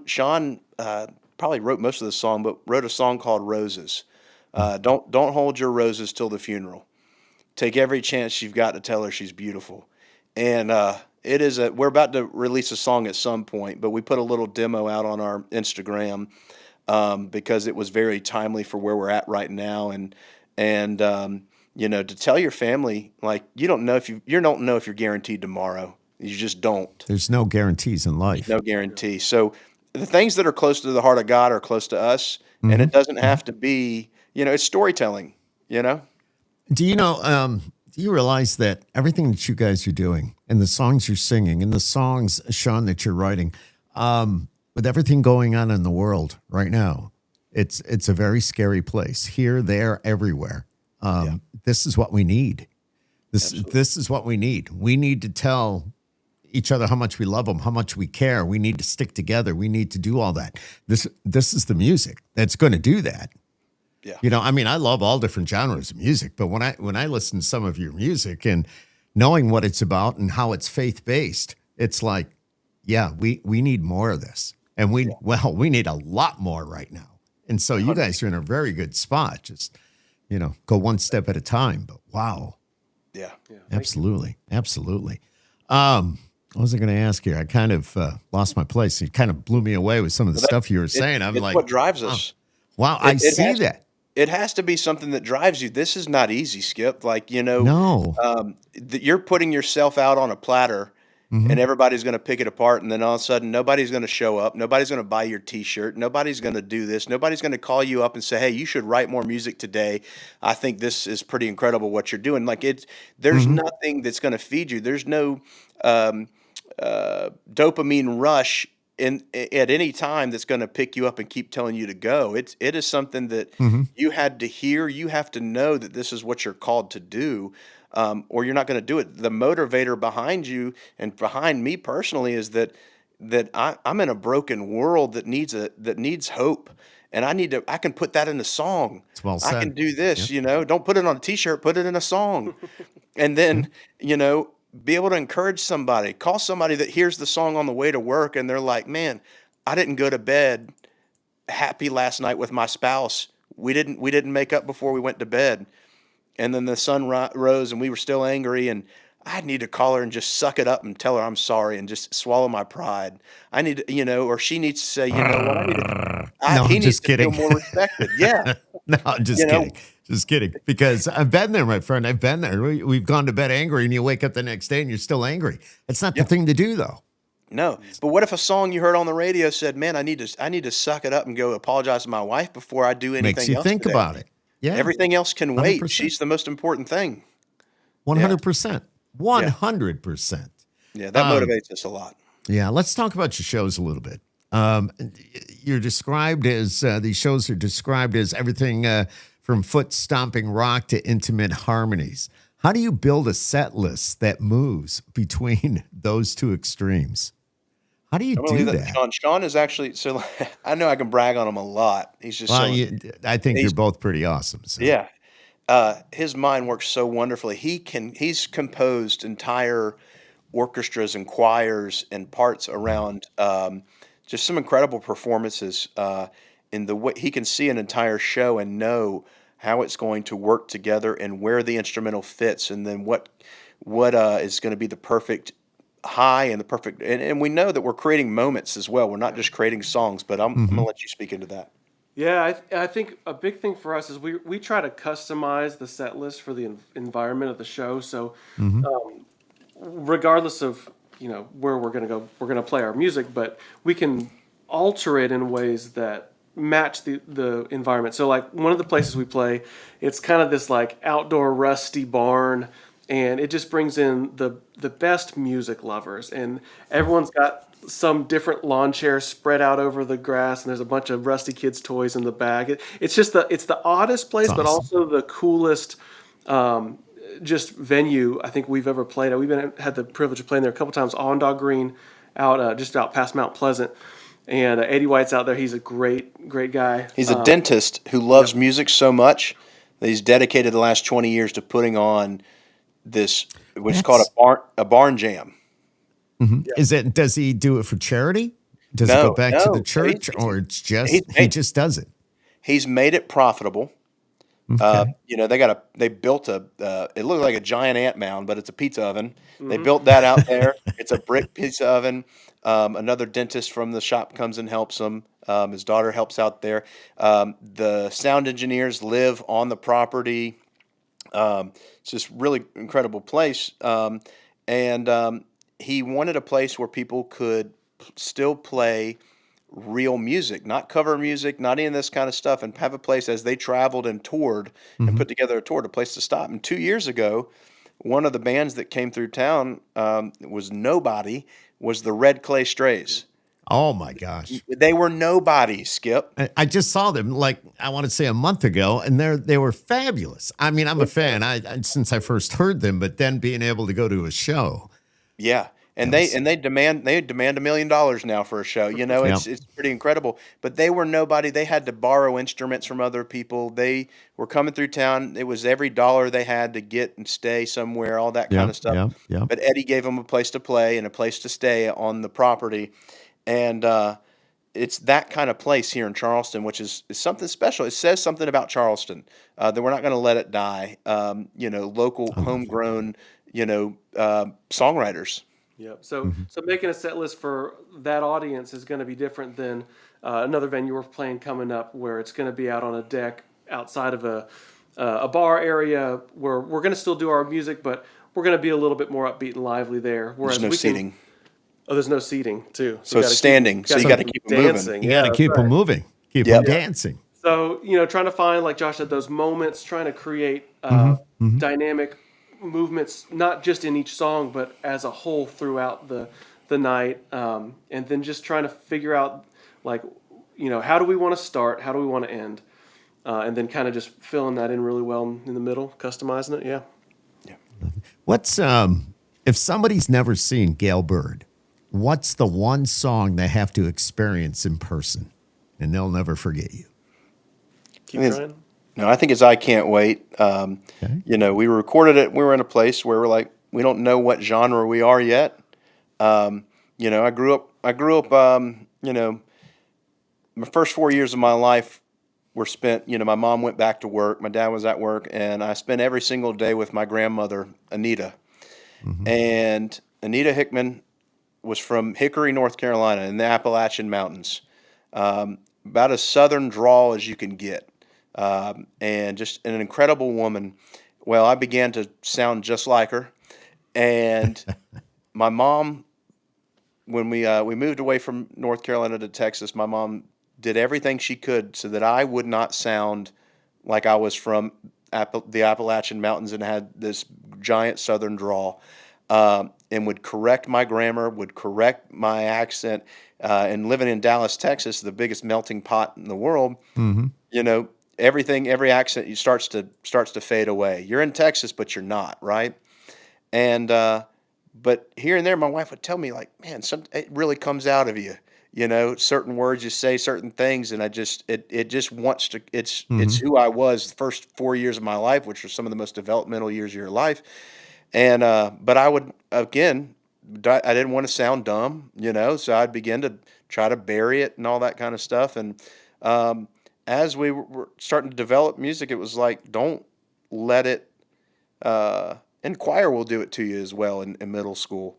probably wrote most of the song, but wrote a song called "Roses." Don't hold your roses till the funeral. Take every chance you've got to tell her she's beautiful. And we're about to release a song at some point, but we put a little demo out on our Instagram because it was very timely for where we're at right now, and to tell your family, like, you don't know if you're guaranteed tomorrow. You just don't. There's no guarantees in There's life. no guarantee. So the things that are close to the heart of God are close to us, and Hmm. it doesn't Hmm. have to be. It's storytelling. You know. Do you know? Do you realize that everything that you guys are doing, and the songs you're singing, and the songs, Sean, that you're writing, with everything going on in the world right now, it's a very scary place. Here, there, everywhere. Yeah. This is what we need. Absolutely. This is what we need. We need to tell each other how much we love them, how much we care. We need to stick together. We need to do all that. This is the music that's going to do that. Yeah. I mean, I love all different genres of music, but when I listen to some of your music and knowing what it's about and how it's faith based, it's like, yeah, we need more of this, and Yeah. we need a lot more right now. And so you guys are in a very good spot. Just go one step at a time. But wow, Yeah. Yeah, thank you. absolutely, absolutely. What was I going to ask here? I kind of lost my place. You kind of blew me away with some of the Well, stuff you were it, saying. I'm it's like, what drives wow, us. wow, I It, it see has that. it has to be something that drives you. This is not easy, Skip. Like, No. you're putting yourself out on a platter, Hmm. and everybody's going to pick it apart, and then all of a sudden nobody's going to show up, nobody's going to buy your t-shirt, nobody's going to do this, nobody's going to call you up and say, hey, you should write more music today. I think this is pretty incredible what you're doing. Like, there's Hmm. nothing that's going to feed you. There's no um, dopamine rush at any time that's going to pick you up and keep telling you to go. It is something that Hmm. you had to hear. You have to know that this is what you're called to do, or you're not going to do it. The motivator behind you and behind me personally is that I'm in a broken world that needs hope, and I can put that in a song. It's well I said. can do this. Yep. Don't put it on a t-shirt. Put it in a song, and Yep. then be able to encourage somebody, call somebody that hears the song on the way to work and they're like, man, I didn't go to bed happy last night with my spouse. We didn't make up before we went to bed. And then the sun rose and we were still angry, and I need to call her and just suck it up and tell her I'm sorry and just swallow my pride. I need to, or she needs to say, you know what, No, he I'm needs just to feel kidding. more respected. Yeah. No, I'm just You know, kidding. Just kidding. Because I've been there, my friend. I've been there. We've gone to bed angry, and you wake up the next day and you're still angry. That's not the yeah. thing to do, though. No. But what if a song you heard on the radio said, man, I need to suck it up and go apologize to my wife before I do Makes anything you else think today. about it. Yeah, Everything else can wait. 100%. She's the most important thing. Yeah. 100%. Yeah. 100%. Yeah. That motivates us a lot. Yeah, let's talk about your shows a little bit. You're described as these shows are described as everything from foot-stomping rock to intimate harmonies. How do you build a set list that moves between those two extremes? How do you I'm gonna do leave that to that? Sean. Sean is actually so. I know I can brag on him a lot. He's just Well, so. I think you're He's both pretty awesome. So, yeah. His mind works so wonderfully. He's composed entire orchestras and choirs and parts around just some incredible performances. In the way he can see an entire show and know how it's going to work together and where the instrumental fits, and then what is going to be the perfect high and the perfect. And we know that we're creating moments as well. We're not just creating songs. But I'm hmm gonna let you speak into that. Yeah, I think a big thing for us is we try to customize the set list for the environment of the show. So hmm regardless of where we're gonna go, we're gonna play our music, but we can alter it in ways that match the environment. So like one of the places we play, it's kind of this like outdoor rusty barn, and it just brings in the best music lovers, and everyone's got some different lawn chairs spread out over the grass, and there's a bunch of rusty kids toys in the back. It's just it's the oddest It's place, but awesome. also the coolest just venue I think we've ever played at. Had the privilege of playing there a couple times on Dog Green, out just out past Mount Pleasant, and Eddie White's out there. He's a great guy. He's a dentist who loves Yep. music so much that he's dedicated the last 20 years to putting on this, which is called That's a barn jam. Yeah. Is it? Does he do it for charity? Does it go No, back to the no. church, or it's He's just he made just does it? he's made it profitable. Okay. They built it looked like a giant ant mound, but it's a pizza oven. They hmm built that out there. It's a brick pizza oven. Another dentist from the shop comes and helps him. His daughter helps out there. The sound engineers live on the property. It's just really incredible place. And he wanted a place where people could still play real music, not cover music, not any of this kind of stuff, and have a place as they traveled and toured and hmm put together a tour, a place to stop. And 2 years ago, one of the bands that came through town was nobody, was the Red Clay Strays. Oh my gosh. They were nobody, Skip. I just saw them like I want to say a month ago, and they were fabulous. I mean, I'm a fan. I since I first heard them, but then being able to go to a show, Yeah. And that they was and they demand $1 million now for a show. yeah. It's pretty incredible. But they were nobody. They had to borrow instruments from other people. They were coming through town. It was every dollar they had to get and stay somewhere, all that kind Yeah, of stuff. yeah, yeah. But Eddie gave them a place to play and a place to stay on the property. And it's that kind of place here in Charleston, which is something special. It says something about Charleston that we're not going to let it die. Local, I love it. homegrown, songwriters. Yep. So Mhm. so making a set list for that audience is going to be different than another venue we're playing coming up, where it's going to be out on a deck outside of a bar area, where we're going to still do our music, but we're going to be a little bit more upbeat and lively there. There's Whereas no we can. seating. Oh, there's no seating too, so So it's standing. So got you to got to keep keep them them moving. dancing. You got Yeah, to that's keep them right. moving, keep them Yep. Yeah. dancing. So trying to find, like Josh said, those moments, trying to create hmm hmm dynamic movements, not just in each song, but as a whole throughout the night, and then just trying to figure out, like, how do we want to start, how do we want to end, and then kind of just filling that in really well in the middle, customizing it. Yeah. Yeah. What's if somebody's never seen Gale Bird, what's the one song they have to experience in person, and they'll never forget you? Keep I think trying. No, I think it's I Can't Wait. Okay. We recorded it. We were in a place where we're like, know what genre we are yet. I grew up. My first 4 years of my life were spent. My mom went back to work. My dad was at work, and I spent every single day with my grandmother, Anita. Hmm. And Anita Hickman was from Hickory, North Carolina, in the Appalachian Mountains. About as southern drawl as you can get, and just an incredible woman. Well, I began to sound just like her, and my mom, when we moved away from North Carolina to Texas, my mom did everything she could so that I would not sound like I was from the Appalachian Mountains and had this giant southern drawl, and would correct my grammar, would correct my accent. And living in Dallas, Texas, the biggest melting pot in the world, Hmm. every accent starts to fade away. You're in Texas, but you're not, right? And but here and there, my wife would tell me, like, man, it really comes out of you. Certain words you say, certain things, and it just wants to. It's Hmm. who I was the first 4 years of my life, which were some of the most developmental years of your life. And but I would again, I didn't want to sound dumb, so I'd begin to try to bury it and all that kind of stuff. And as we were starting to develop music, it was like, don't let it. And choir will do it to you as well in middle school.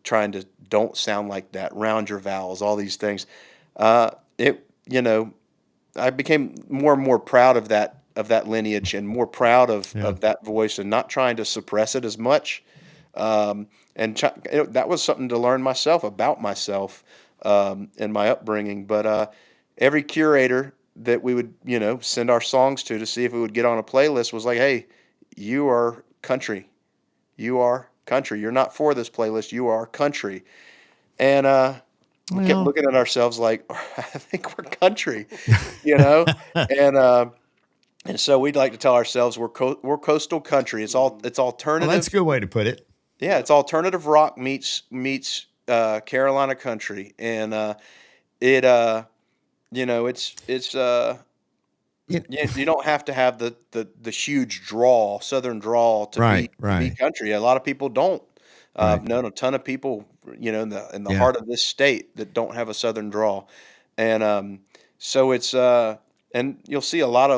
Trying to don't sound like that, round your vowels, all these things. It, I became more and more proud of that lineage, and more proud Yeah. of that voice, and not trying to suppress it as much. That was something to learn myself about myself, in my upbringing. But every curator that we would send our songs to see if it would get on a playlist was like, hey, you are country. You are country. You're not for this playlist. You are country. And we kept Well, looking at ourselves like, I think we're country, you know? And so we'd like to tell ourselves we're coastal country. It's well, that's alternative. a good way to put it. Yeah, it's alternative rock meets Carolina country. And it it's It- you don't have to have the huge drawl, southern drawl, right, to be right, country. A lot of people don't. right. I've known a ton of people, in the Yeah. heart of this state, that don't have a southern drawl. And so it's and you'll see a lot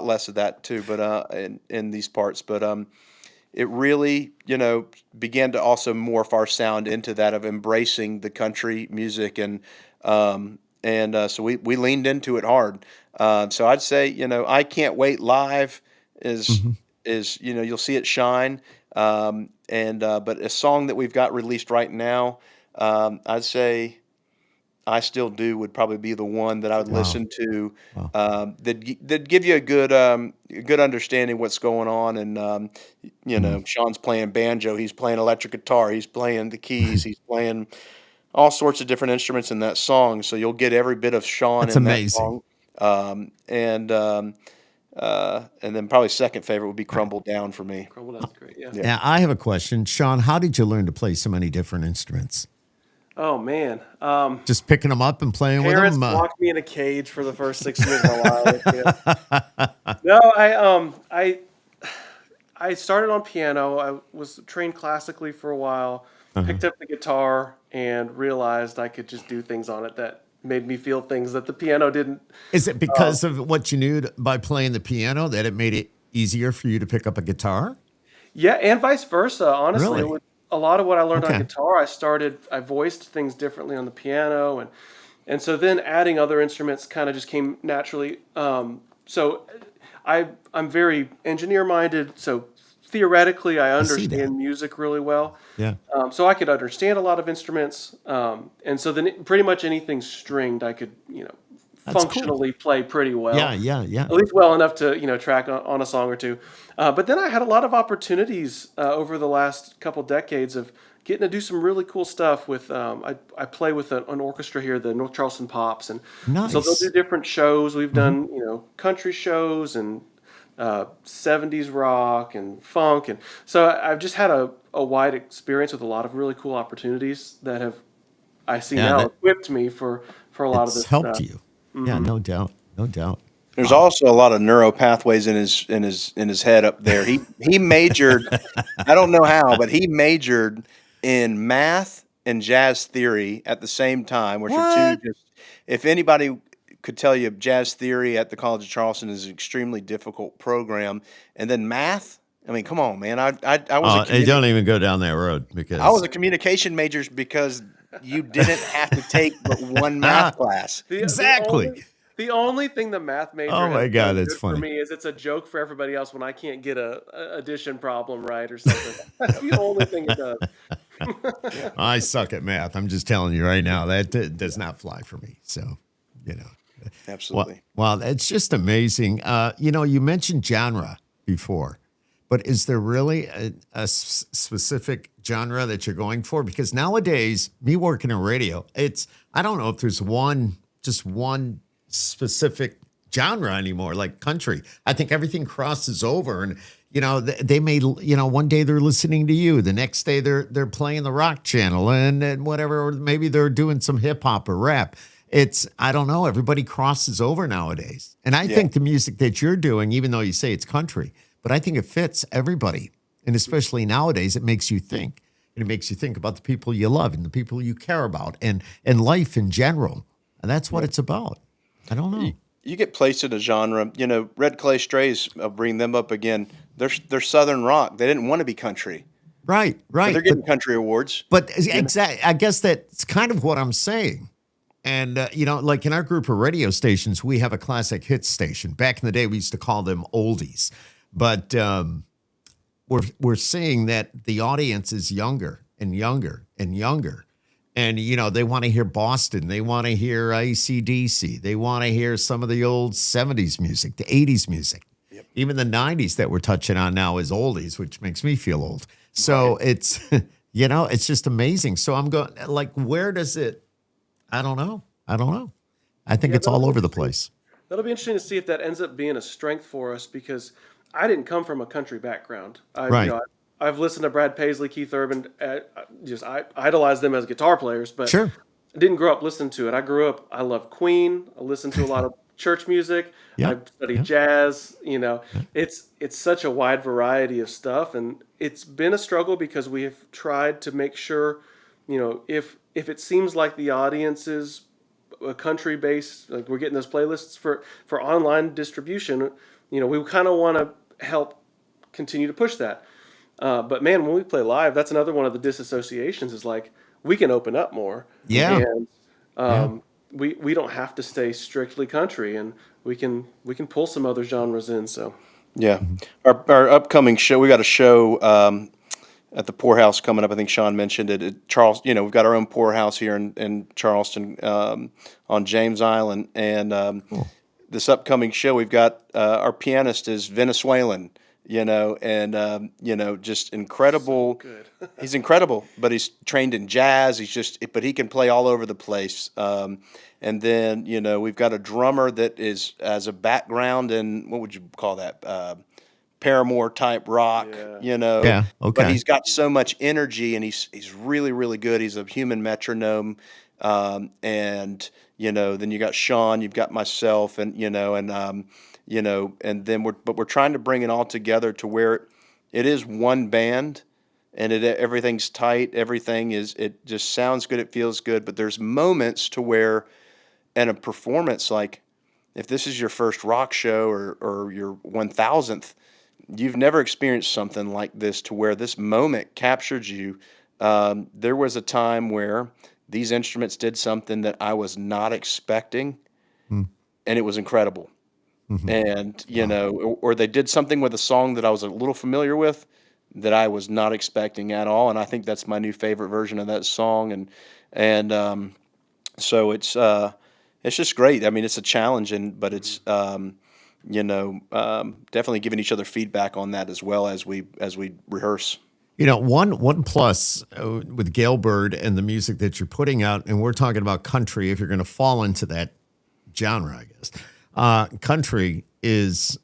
less of that too, but in these parts. But it really, began to also morph our sound into that of embracing the country music. So we leaned into it hard. So I'd say, I Can't Wait live is Hmm. you'll see it shine. But a song that we've got released right now, I'd say I Still Do would probably be the one that I would Wow. listen to. Wow. That give you a good understanding what's going on. And Mm. Sean's playing banjo, he's playing electric guitar, he's playing the keys, he's playing all sorts of different instruments in that song. So you'll get every bit of Sean That's in that amazing. song. And then probably second favorite would be All right. Crumble Down for me. Crumble Down's great. Yeah. Yeah. Now, I have a question. Sean, how did you learn to play so many different instruments? Oh man. Just picking them up and playing with Parents them? locked me in a cage for the first 6 years of my life. No, I started on piano. I was trained classically for a while, Uh-huh. picked up the guitar, and realized I could just do things on it that made me feel things that the piano didn't. Is it because of what you knew by playing the piano that it made it easier for you to pick up a guitar? Yeah, and vice versa. Honestly, it Really? was a lot of what I learned on Okay. guitar. I voiced things differently on the piano, and so then adding other instruments kind of just came naturally. So I'm very engineer minded. So theoretically, I I see that. understand music really well. Yeah. So I could understand a lot of instruments, and so then pretty much anything stringed, I could That's cool. functionally play pretty Yeah, well, yeah, yeah. at least well enough to track on a song or two. But then I had a lot of opportunities over the last couple decades of getting to do some really cool stuff with. I play with an orchestra here, the North Charleston Pops, and so they'll do Nice. different shows. We've Hmm. done country shows and 70s rock and funk, and so I've just had a wide experience with a lot of really cool opportunities that have I see Yeah, now that equipped me for a lot of it's this helped stuff. you. Yeah, Hmm. no doubt. No doubt. There's also a lot of neural pathways in his head up there. He majored, I don't know how, but he majored in math and jazz theory at the same time, which are two What? just, if anybody could tell you jazz theory at the College of Charleston is an extremely difficult program, and then math. I mean, come on, man. I was a Hey, don't even go down that road I was because a communication major because you didn't have to take but one math class. exactly. The only thing the math major Oh my has God, done that's good for funny. me is it's a joke for everybody else when I can't get a addition problem right or something. That's the only thing it does. I suck at math. I'm just telling you right now that does not fly for me. So, you know. Absolutely. Well, it's just amazing. You mentioned genre before, but is there really a specific genre that you're going for? Because nowadays, me working in radio, I don't know if there's just one specific genre anymore, like country. I think everything crosses over, and they may, one day they're listening to you, the next day they're playing the rock channel and whatever, or maybe they're doing some hip hop or rap. I don't know. Everybody crosses over nowadays. And I think the music that you're doing, even though you say it's country, but I think it fits everybody. And especially nowadays, it makes you think. And it makes you think about the people you love and the people you care about and life in general. And that's what it's about. I don't know. You get placed in a genre. Red Clay Strays, I'll bring them up again. They're Southern rock. They didn't want to be country. Right. But they're getting country awards. But exactly, I guess that's kind of what I'm saying. And, like in our group of radio stations, we have a classic hits station. Back in the day, we used to call them oldies. But we're seeing that the audience is younger and younger and younger. And, they want to hear Boston. They want to hear AC/DC. They want to hear some of the old 70s music, the 80s music. Yep. Even the 90s that we're touching on now is oldies, which makes me feel old. So it's, it's just amazing. So I'm going, like, where does it? I don't know. I think it's all over the place. That'll be interesting to see if that ends up being a strength for us because I didn't come from a country background. I've listened to Brad Paisley, Keith Urban. I idolize them as guitar players, but Sure. I didn't grow up listening to it. I love Queen. I listened to a lot of church music. Yeah. I studied jazz. It's such a wide variety of stuff, and it's been a struggle because we have tried to make sure, if it seems like the audience is a country based, like we're getting those playlists for online distribution, we kind of want to help continue to push that. But man, when we play live, that's another one of the disassociations is like we can open up more. Yeah. And we don't have to stay strictly country, and we can pull some other genres in. So yeah, our upcoming show, we got a show at the Poorhouse coming up. I think Sean mentioned it. We've got our own Poorhouse here in Charleston on James Island, and Cool. This upcoming show, we've got our pianist is Venezuelan. Just incredible. good. He's incredible, but he's trained in jazz. But he can play all over the place. And then, we've got a drummer that has a background in, what would you call that? Paramore type rock, Yeah, okay. But he's got so much energy and he's really, really good. He's a human metronome. Then you got Sean, you've got myself and then we're trying to bring it all together to where it is one band and everything's tight. It just sounds good. It feels good, but there's moments to where in a performance, like if this is your first rock show or your 1000th, you've never experienced something like this to where this moment captured you. There was a time where these instruments did something that I was not expecting, and it was incredible. And, or they did something with a song that I was a little familiar with that I was not expecting at all. And I think that's my new favorite version of that song. So it's just great. I mean, it's a challenge, but it's, definitely giving each other feedback on that as well as we rehearse. One plus with Gale Bird and the music that you're putting out, and we're talking about country, if you're going to fall into that genre, I guess. Country is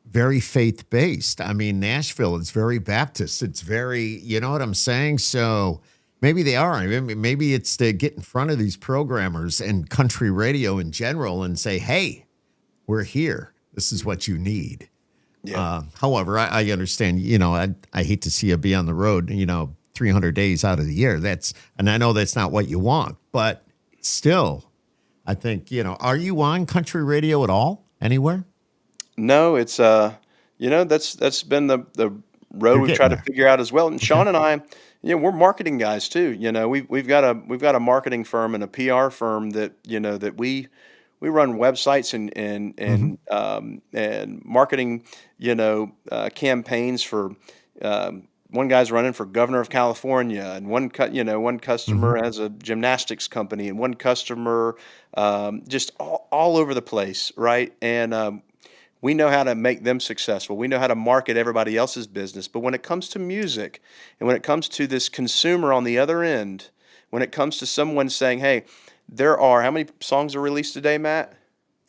very faith-based. I mean, Nashville is very Baptist. It's very, you know what I'm saying? So maybe they are. I mean, maybe it's to get in front of these programmers and country radio in general and say, hey, we're here. This is what you need. Yeah. However, I understand, I hate to see you be on the road, 300 days out of the year. And I know that's not what you want, but still, I think, are you on country radio at all anywhere? No, it's that's been the road You're we've getting tried to there. figure out as well. And Okay. Sean and I, we're marketing guys too. We've got a marketing firm and a PR firm that that we run websites Hmm. and marketing campaigns for. One guy's running for governor of California, and one Hmm. customer has a gymnastics company, and one customer just all over the place, right? And we know how to make them successful. We know how to market everybody else's business. But when it comes to music and when it comes to this consumer on the other end, when it comes to someone saying, hey, how many songs are released today, Matt?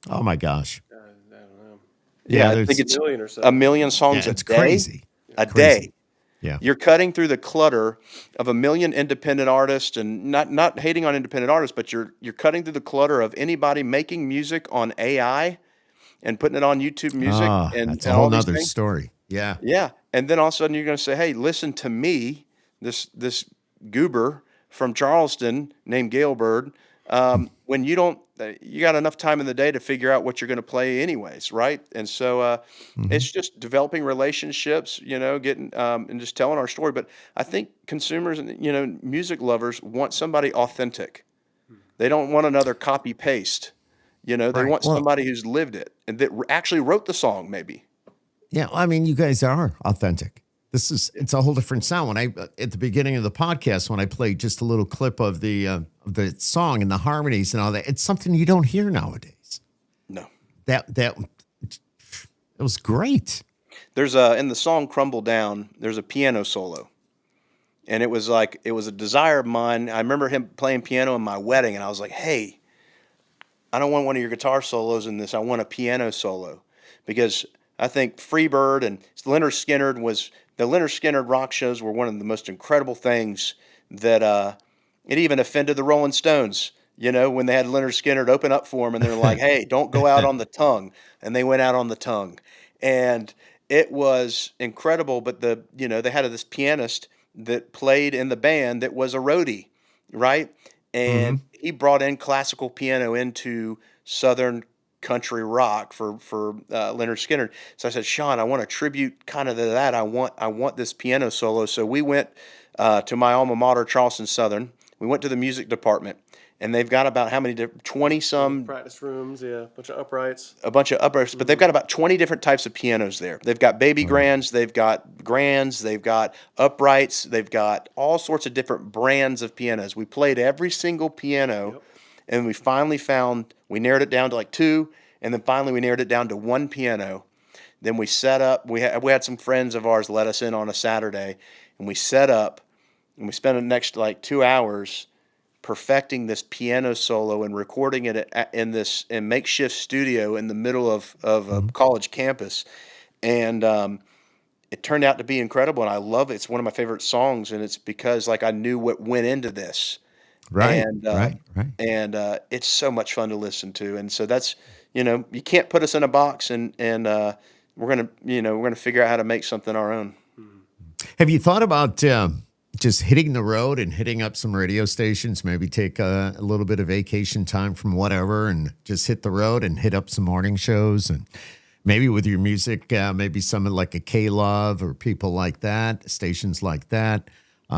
Oh my gosh. I don't know, Yeah, Yeah, I think there's, it's million or a so. million songs yeah, a it's day. crazy. A Crazy. day. Yeah. You're cutting through the clutter of a million independent artists, and not hating on independent artists, but you're cutting through the clutter of anybody making music on AI and putting it on YouTube Music Oh, and that's a all whole these nother things. story. Yeah. Yeah, and then all of a sudden you're going to say, "Hey, listen to me, this goober from Charleston named Gale Bird." When you got enough time in the day to figure out what you're going to play anyways, right? And so Hmm. it's just developing relationships, getting and just telling our story. But I think consumers and music lovers want somebody authentic. They don't want another copy paste. They Right. want Well, somebody who's lived it and that actually wrote the song, maybe. yeah, I mean, you guys are authentic. Yeah. It's a whole different sound. When at the beginning of the podcast, when I played just a little clip of the song and the harmonies and all that, it's something you don't hear nowadays. No. That it was great. There's in the song Crumble Down, there's a piano solo. And it was a desire of mine. I remember him playing piano in my wedding, and I was like, hey, I don't want one of your guitar solos in this. I want a piano solo. Because I think Freebird and the Leonard Skinner rock shows were one of the most incredible things that it even offended the Rolling Stones. When they had Leonard Skinner open up for them, and they're like, "Hey, don't go out on the tongue," and they went out on the tongue, and it was incredible. But they had this pianist that played in the band that was a roadie, right? Hmm. And he brought in classical piano into Southern country rock for Leonard Skinner. So I said, Sean, I want to tribute kind of to that. I want this piano solo. So we went to my alma mater, Charleston Southern. We went to the music department, and they've got about how many 20 some Practice rooms, yeah, bunch of uprights. a bunch of uprights, but they've got about 20 different types of pianos there. They've got baby Wow. grands, they've got grands, they've got uprights, they've got all sorts of different brands of pianos. We played every single piano, Yep. and we narrowed it down to like two, and then finally we narrowed it down to one piano. Then we set up, we had some friends of ours let us in on a Saturday, and we set up, and we spent the next like 2 hours perfecting this piano solo and recording it in this makeshift studio in the middle of a Mhm. college campus. And it turned out to be incredible. And I love it. It's one of my favorite songs. And it's because like I knew what went into this. Right. And, Right. Right. it's so much fun to listen to. And so that's, you can't put us in a box and we're going to figure out how to make something our own. Mhm. Have you thought about just hitting the road and hitting up some radio stations? Maybe take a little bit of vacation time from whatever and just hit the road and hit up some morning shows and maybe with your music, maybe someone like a K Love or people like that, stations like that,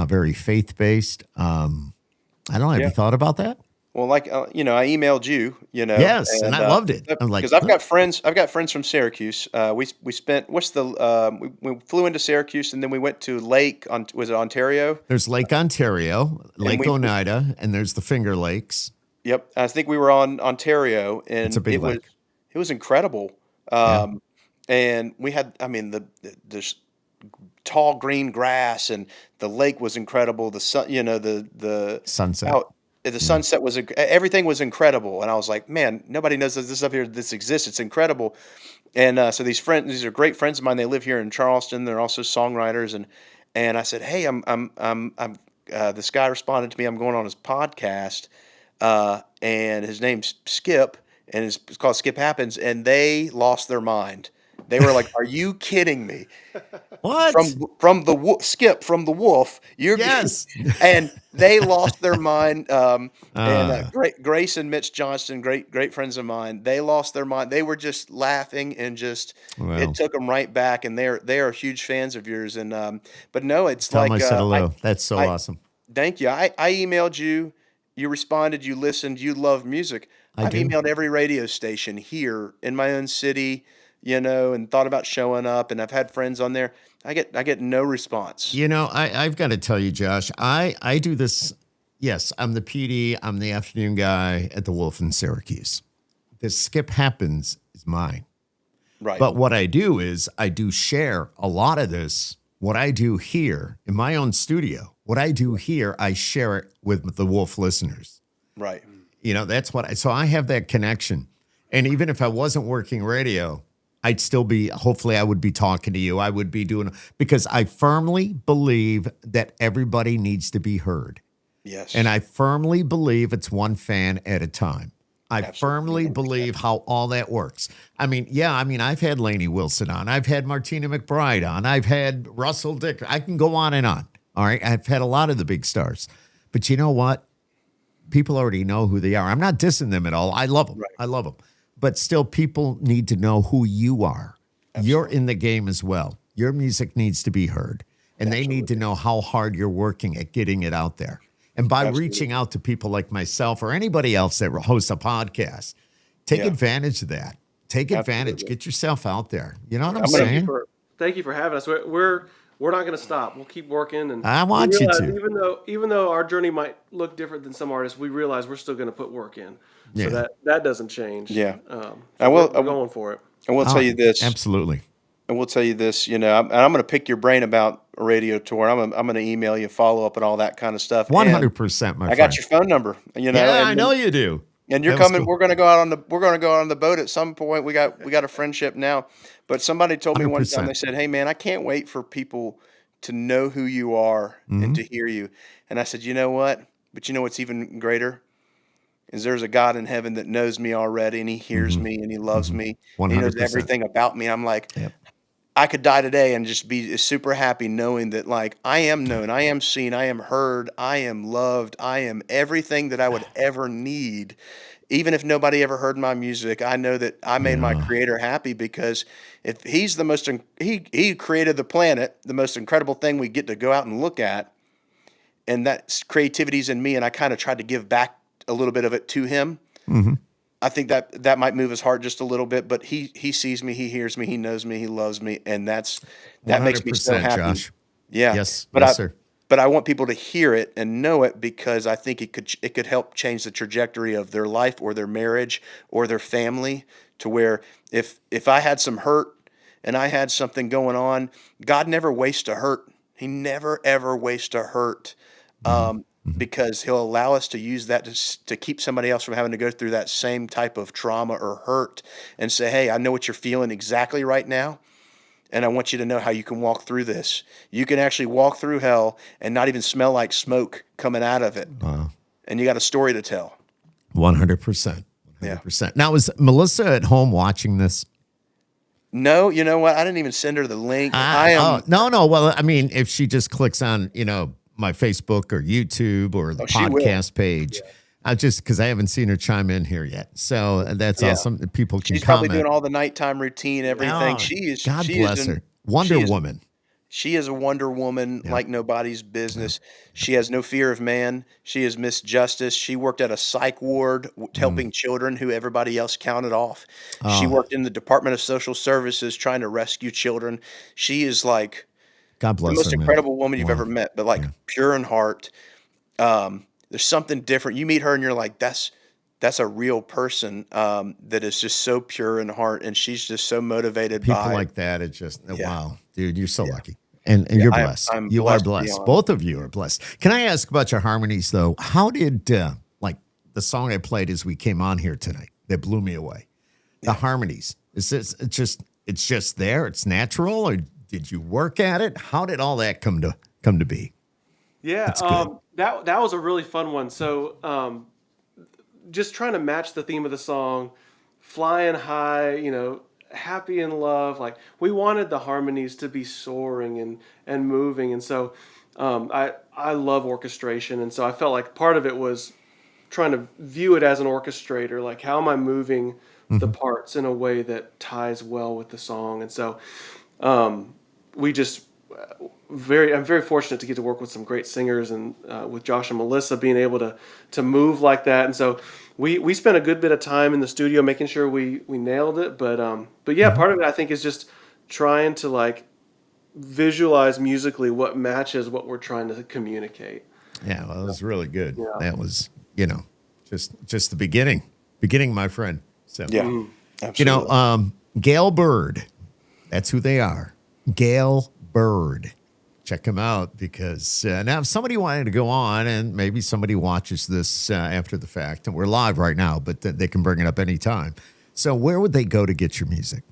very faith based. I don't know. Have Yeah. you thought about that? Well, like, I emailed you, Yes, and and I loved it. I'm like, because I've got friends from Syracuse. We spent we flew into Syracuse and then we went to was it Ontario? there's Lake Ontario, And Lake Oneida, and there's the Finger Lakes. yep, I think we were on Ontario, It's a and big lake. it was incredible. Yeah. Um, and we had, I mean, there's tall green grass, and the lake was incredible. The sun, Sunset. how the Yeah. sunset was everything was incredible, and I was like, man, nobody knows that this up here this exists. It's incredible. And so these are great friends of mine. They live here in Charleston. They're also songwriters, and I said, hey, I'm this guy responded to me. I'm going on his podcast, and his name's Skip. and it's called Skip Happens, and they lost their mind. They were like, "Are you kidding me?" What? Skip from the Wolf. You're Yes. and they lost their mind. And Uh, Grace and Mitch Johnston, great friends of mine. They lost their mind. They were just laughing and just it well, took them right back. And they are huge fans of yours. And but no, it's tell them I like said hello. That's so I awesome. thank you. I emailed you. You responded. You listened. You love music. I I've do. emailed every radio station here in my own city, and thought about showing up. And I've had friends on there. I get no response. I've got to tell you, Josh, I do this. Yes, I'm the PD. I'm the afternoon guy at the Wolf in Syracuse. The Skip Happens is mine. Right. But what I do is I do share a lot of this. What I do here in my own studio, what I do here, I share it with the Wolf listeners. Right. That's so I have that connection. And even if I wasn't working radio, I'd still hopefully I would be talking to you. I would be because I firmly believe that everybody needs to be heard. Yes. And I firmly believe it's one fan at a time. I firmly believe how all that works. I've had Lainey Wilson on. I've had Martina McBride on. I've had Russell Dick. I can go on and on. All right. I've had a lot of the big stars. But you know what? People already know who they are. I'm not dissing them at all. I love them. Right. I love them. But still, people need to know who you are. Absolutely. You're in the game as well. Your music needs to be heard. And they need to know how hard you're working at getting it out there. And by reaching out to people like myself or anybody else that hosts a podcast, take advantage of that. Take advantage. Get yourself out there. You know what I'm saying? Thank you for having us. We're not going to stop. We'll keep working. And I want you to. Even though our journey might look different than some artists, we realize we're still going to put work in. Yeah. So that doesn't change. Yeah. We're going for it. I will tell you this. Absolutely. And we'll tell you this, and I'm going to pick your brain about a radio tour. I'm going to email you, follow up, and all that kind of stuff. 100%, my friend. I got your phone number. Yeah, I know you do. And you're coming. Cool. We're going to go out on the boat at some point. We got a friendship now. But somebody told me 100%. One time, they said, "Hey man, I can't wait for people to know who you are and to hear you." And I said, "You know what? But you know what's even greater? Is there's a God in heaven that knows me already, and He hears me, and He loves me, and He knows everything about me." I'm like. Yep. I could die today and just be super happy knowing that, like, I am known, I am seen, I am heard, I am loved, I am everything that I would ever need. Even if nobody ever heard my music, I know that I made my Creator happy, because if He's He created the planet, the most incredible thing we get to go out and look at, and that creativity's in me, and I kind of tried to give back a little bit of it to Him. Mm-hmm. I think that might move His heart just a little bit, but he sees me, He hears me, He knows me, He loves me, and that makes me so happy. Josh. Yeah. Yes, sir. But I want people to hear it and know it, because I think it could help change the trajectory of their life or their marriage or their family, to where if I had some hurt and I had something going on, God never wastes a hurt. He never ever wastes a hurt. Because He'll allow us to use that to keep somebody else from having to go through that same type of trauma or hurt, and say, "Hey, I know what you're feeling exactly right now, and I want you to know how you can walk through this. You can actually walk through hell and not even smell like smoke coming out of it. Wow. And you got a story to tell." 100%. 100%. Now, is Melissa at home watching this? No, you know what? I didn't even send her the link. No. Well, I mean, if she just clicks on, my Facebook or YouTube or the podcast page. Yeah. Just because I haven't seen her chime in here yet. So that's awesome. People can She's comment. Probably doing all the nighttime routine, everything. God bless her. Wonder Woman. She is a Wonder Woman like nobody's business. She has no fear of man. She is Miss Justice. She worked at a psych ward helping children who everybody else counted off. She worked in the Department of Social Services trying to rescue children. She is like... God bless the most her, incredible woman you've ever met, but pure in heart. There's something different. You meet her and you're like, that's a real person that is just so pure in heart, and she's just so motivated people by like that. It's just wow, dude, you're so lucky, and you're blessed. You are blessed. Both of you are blessed. Can I ask about your harmonies though? How did the song I played as we came on here tonight that blew me away? The harmonies. Is this it's just there? It's natural, or did you work at it? How did all that come to be? Yeah, that was a really fun one. So just trying to match the theme of the song, flying high, happy in love. Like we wanted the harmonies to be soaring and moving. And so I love orchestration. And so I felt like part of it was trying to view it as an orchestrator. Like how am I moving the parts in a way that ties well with the song? And so we just I'm very fortunate to get to work with some great singers and with Josh and Melissa being able to move like that. And so we spent a good bit of time in the studio making sure we nailed it. But yeah, part of it I think is just trying to like visualize musically what matches what we're trying to communicate. Yeah, well, it was really good. Yeah. That was, just the beginning, my friend. So, Yeah, absolutely. Gale Bird, that's who they are. Gale Bird. Check them out because now if somebody wanted to go on and maybe somebody watches this after the fact, and we're live right now, but they can bring it up anytime. So where would they go to get your music?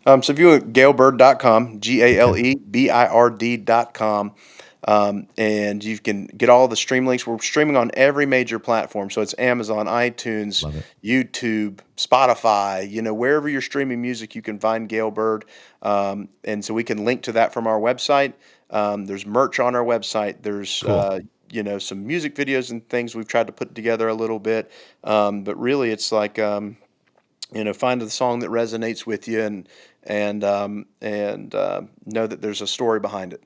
So if you go to galebird.com, GALEBIRD.com, and you can get all the stream links. We're streaming on every major platform. So it's Amazon, iTunes, YouTube, Spotify, wherever you're streaming music, you can find Gale Bird. And so we can link to that from our website. There's merch on our website. There's, Cool. some music videos and things we've tried to put together a little bit. But really it's like, find the song that resonates with you and know that there's a story behind it.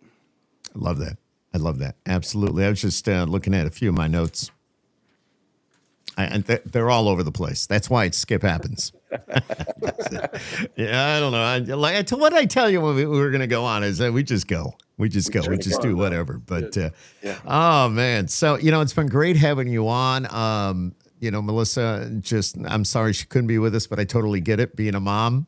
I love that. Absolutely. I was just looking at a few of my notes. And they're all over the place. That's why it Skip Happens. Yeah, I don't know. What I tell you when we were going to go on is that we just go. We just do whatever. But, oh, man. So, it's been great having you on. Melissa, I'm sorry she couldn't be with us, but I totally get it. Being a mom,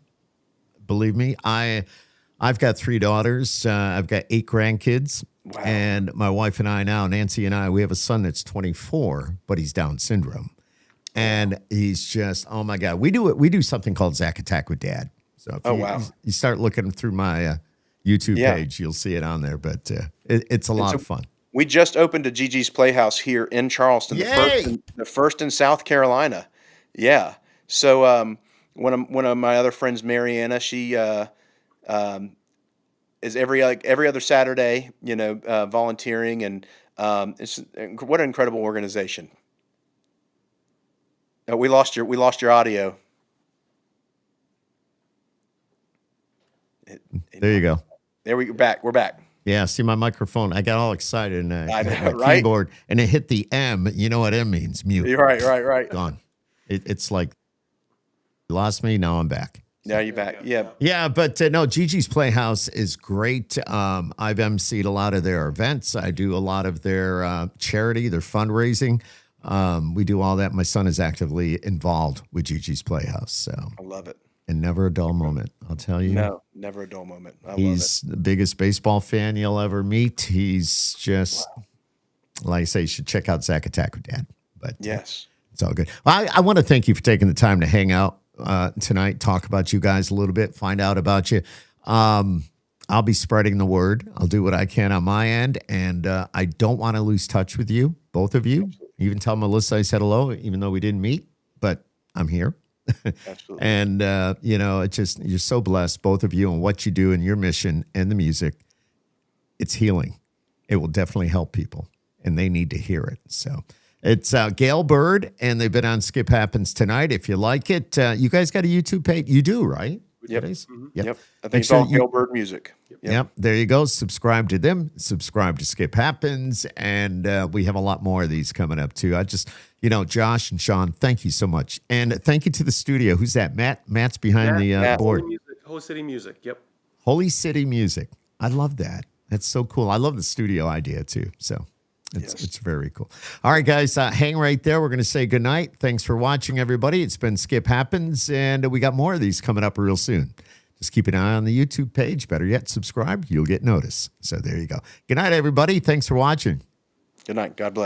believe me, I've got 3 daughters. I've got 8 grandkids. Wow. And my wife and I now, Nancy and I, we have a son that's 24, but he's Down syndrome. And he's just, oh my God. We do something called Zack Attack with Dad. So if you start looking through my YouTube page, you'll see it on there. But it's a lot of fun. We just opened a Gigi's Playhouse here in Charleston, the first in South Carolina. Yeah. So one of my other friends, Mariana, she is every other Saturday, volunteering, and what an incredible organization. We lost your audio. There you go. There we're back. We're back. Yeah, see my microphone. I got all excited and I know, my right? keyboard, and it hit the M. You know what M means? Mute. You're right. Gone. It's like you lost me. Now I'm back. Now you're back. Yeah. Yeah, but no, Gigi's Playhouse is great. I've emceed a lot of their events. I do a lot of their charity, their fundraising. We do all that. My son is actively involved with Gigi's Playhouse. So I love it. And never a dull moment, I'll tell you. No, never a dull moment. He's the biggest baseball fan you'll ever meet. He's just, like I say, you should check out Zack Attack with Dad. But yes, it's all good. Well, I want to thank you for taking the time to hang out tonight, talk about you guys a little bit, find out about you. I'll be spreading the word. I'll do what I can on my end. And I don't want to lose touch with you, both of you. Even tell Melissa I said hello, even though we didn't meet, but I'm here. Absolutely. And, it's just, you're so blessed, both of you, and what you do and your mission and the music. It's healing. It will definitely help people, and they need to hear it. So it's Gale Bird, and they've been on Skip Happens tonight. If you like it, you guys got a YouTube page? You do, right? Yep. Mm-hmm. Yep. I think it's all Gale Bird music. Yep. There you go. Subscribe to them. Subscribe to Skip Happens. And we have a lot more of these coming up, too. I just, Josh and Sean, thank you so much. And thank you to the studio. Who's that? Matt? Matt's behind the board. Holy City Music. Yep. Holy City Music. I love that. That's so cool. I love the studio idea, too. So it's very cool. All right, guys, hang right there. We're going to say goodnight. Thanks for watching, everybody. It's been Skip Happens, and we got more of these coming up real soon. Just keep an eye on the YouTube page. Better yet, subscribe. You'll get notice. So there you go. Good night, everybody. Thanks for watching. Good night. God bless.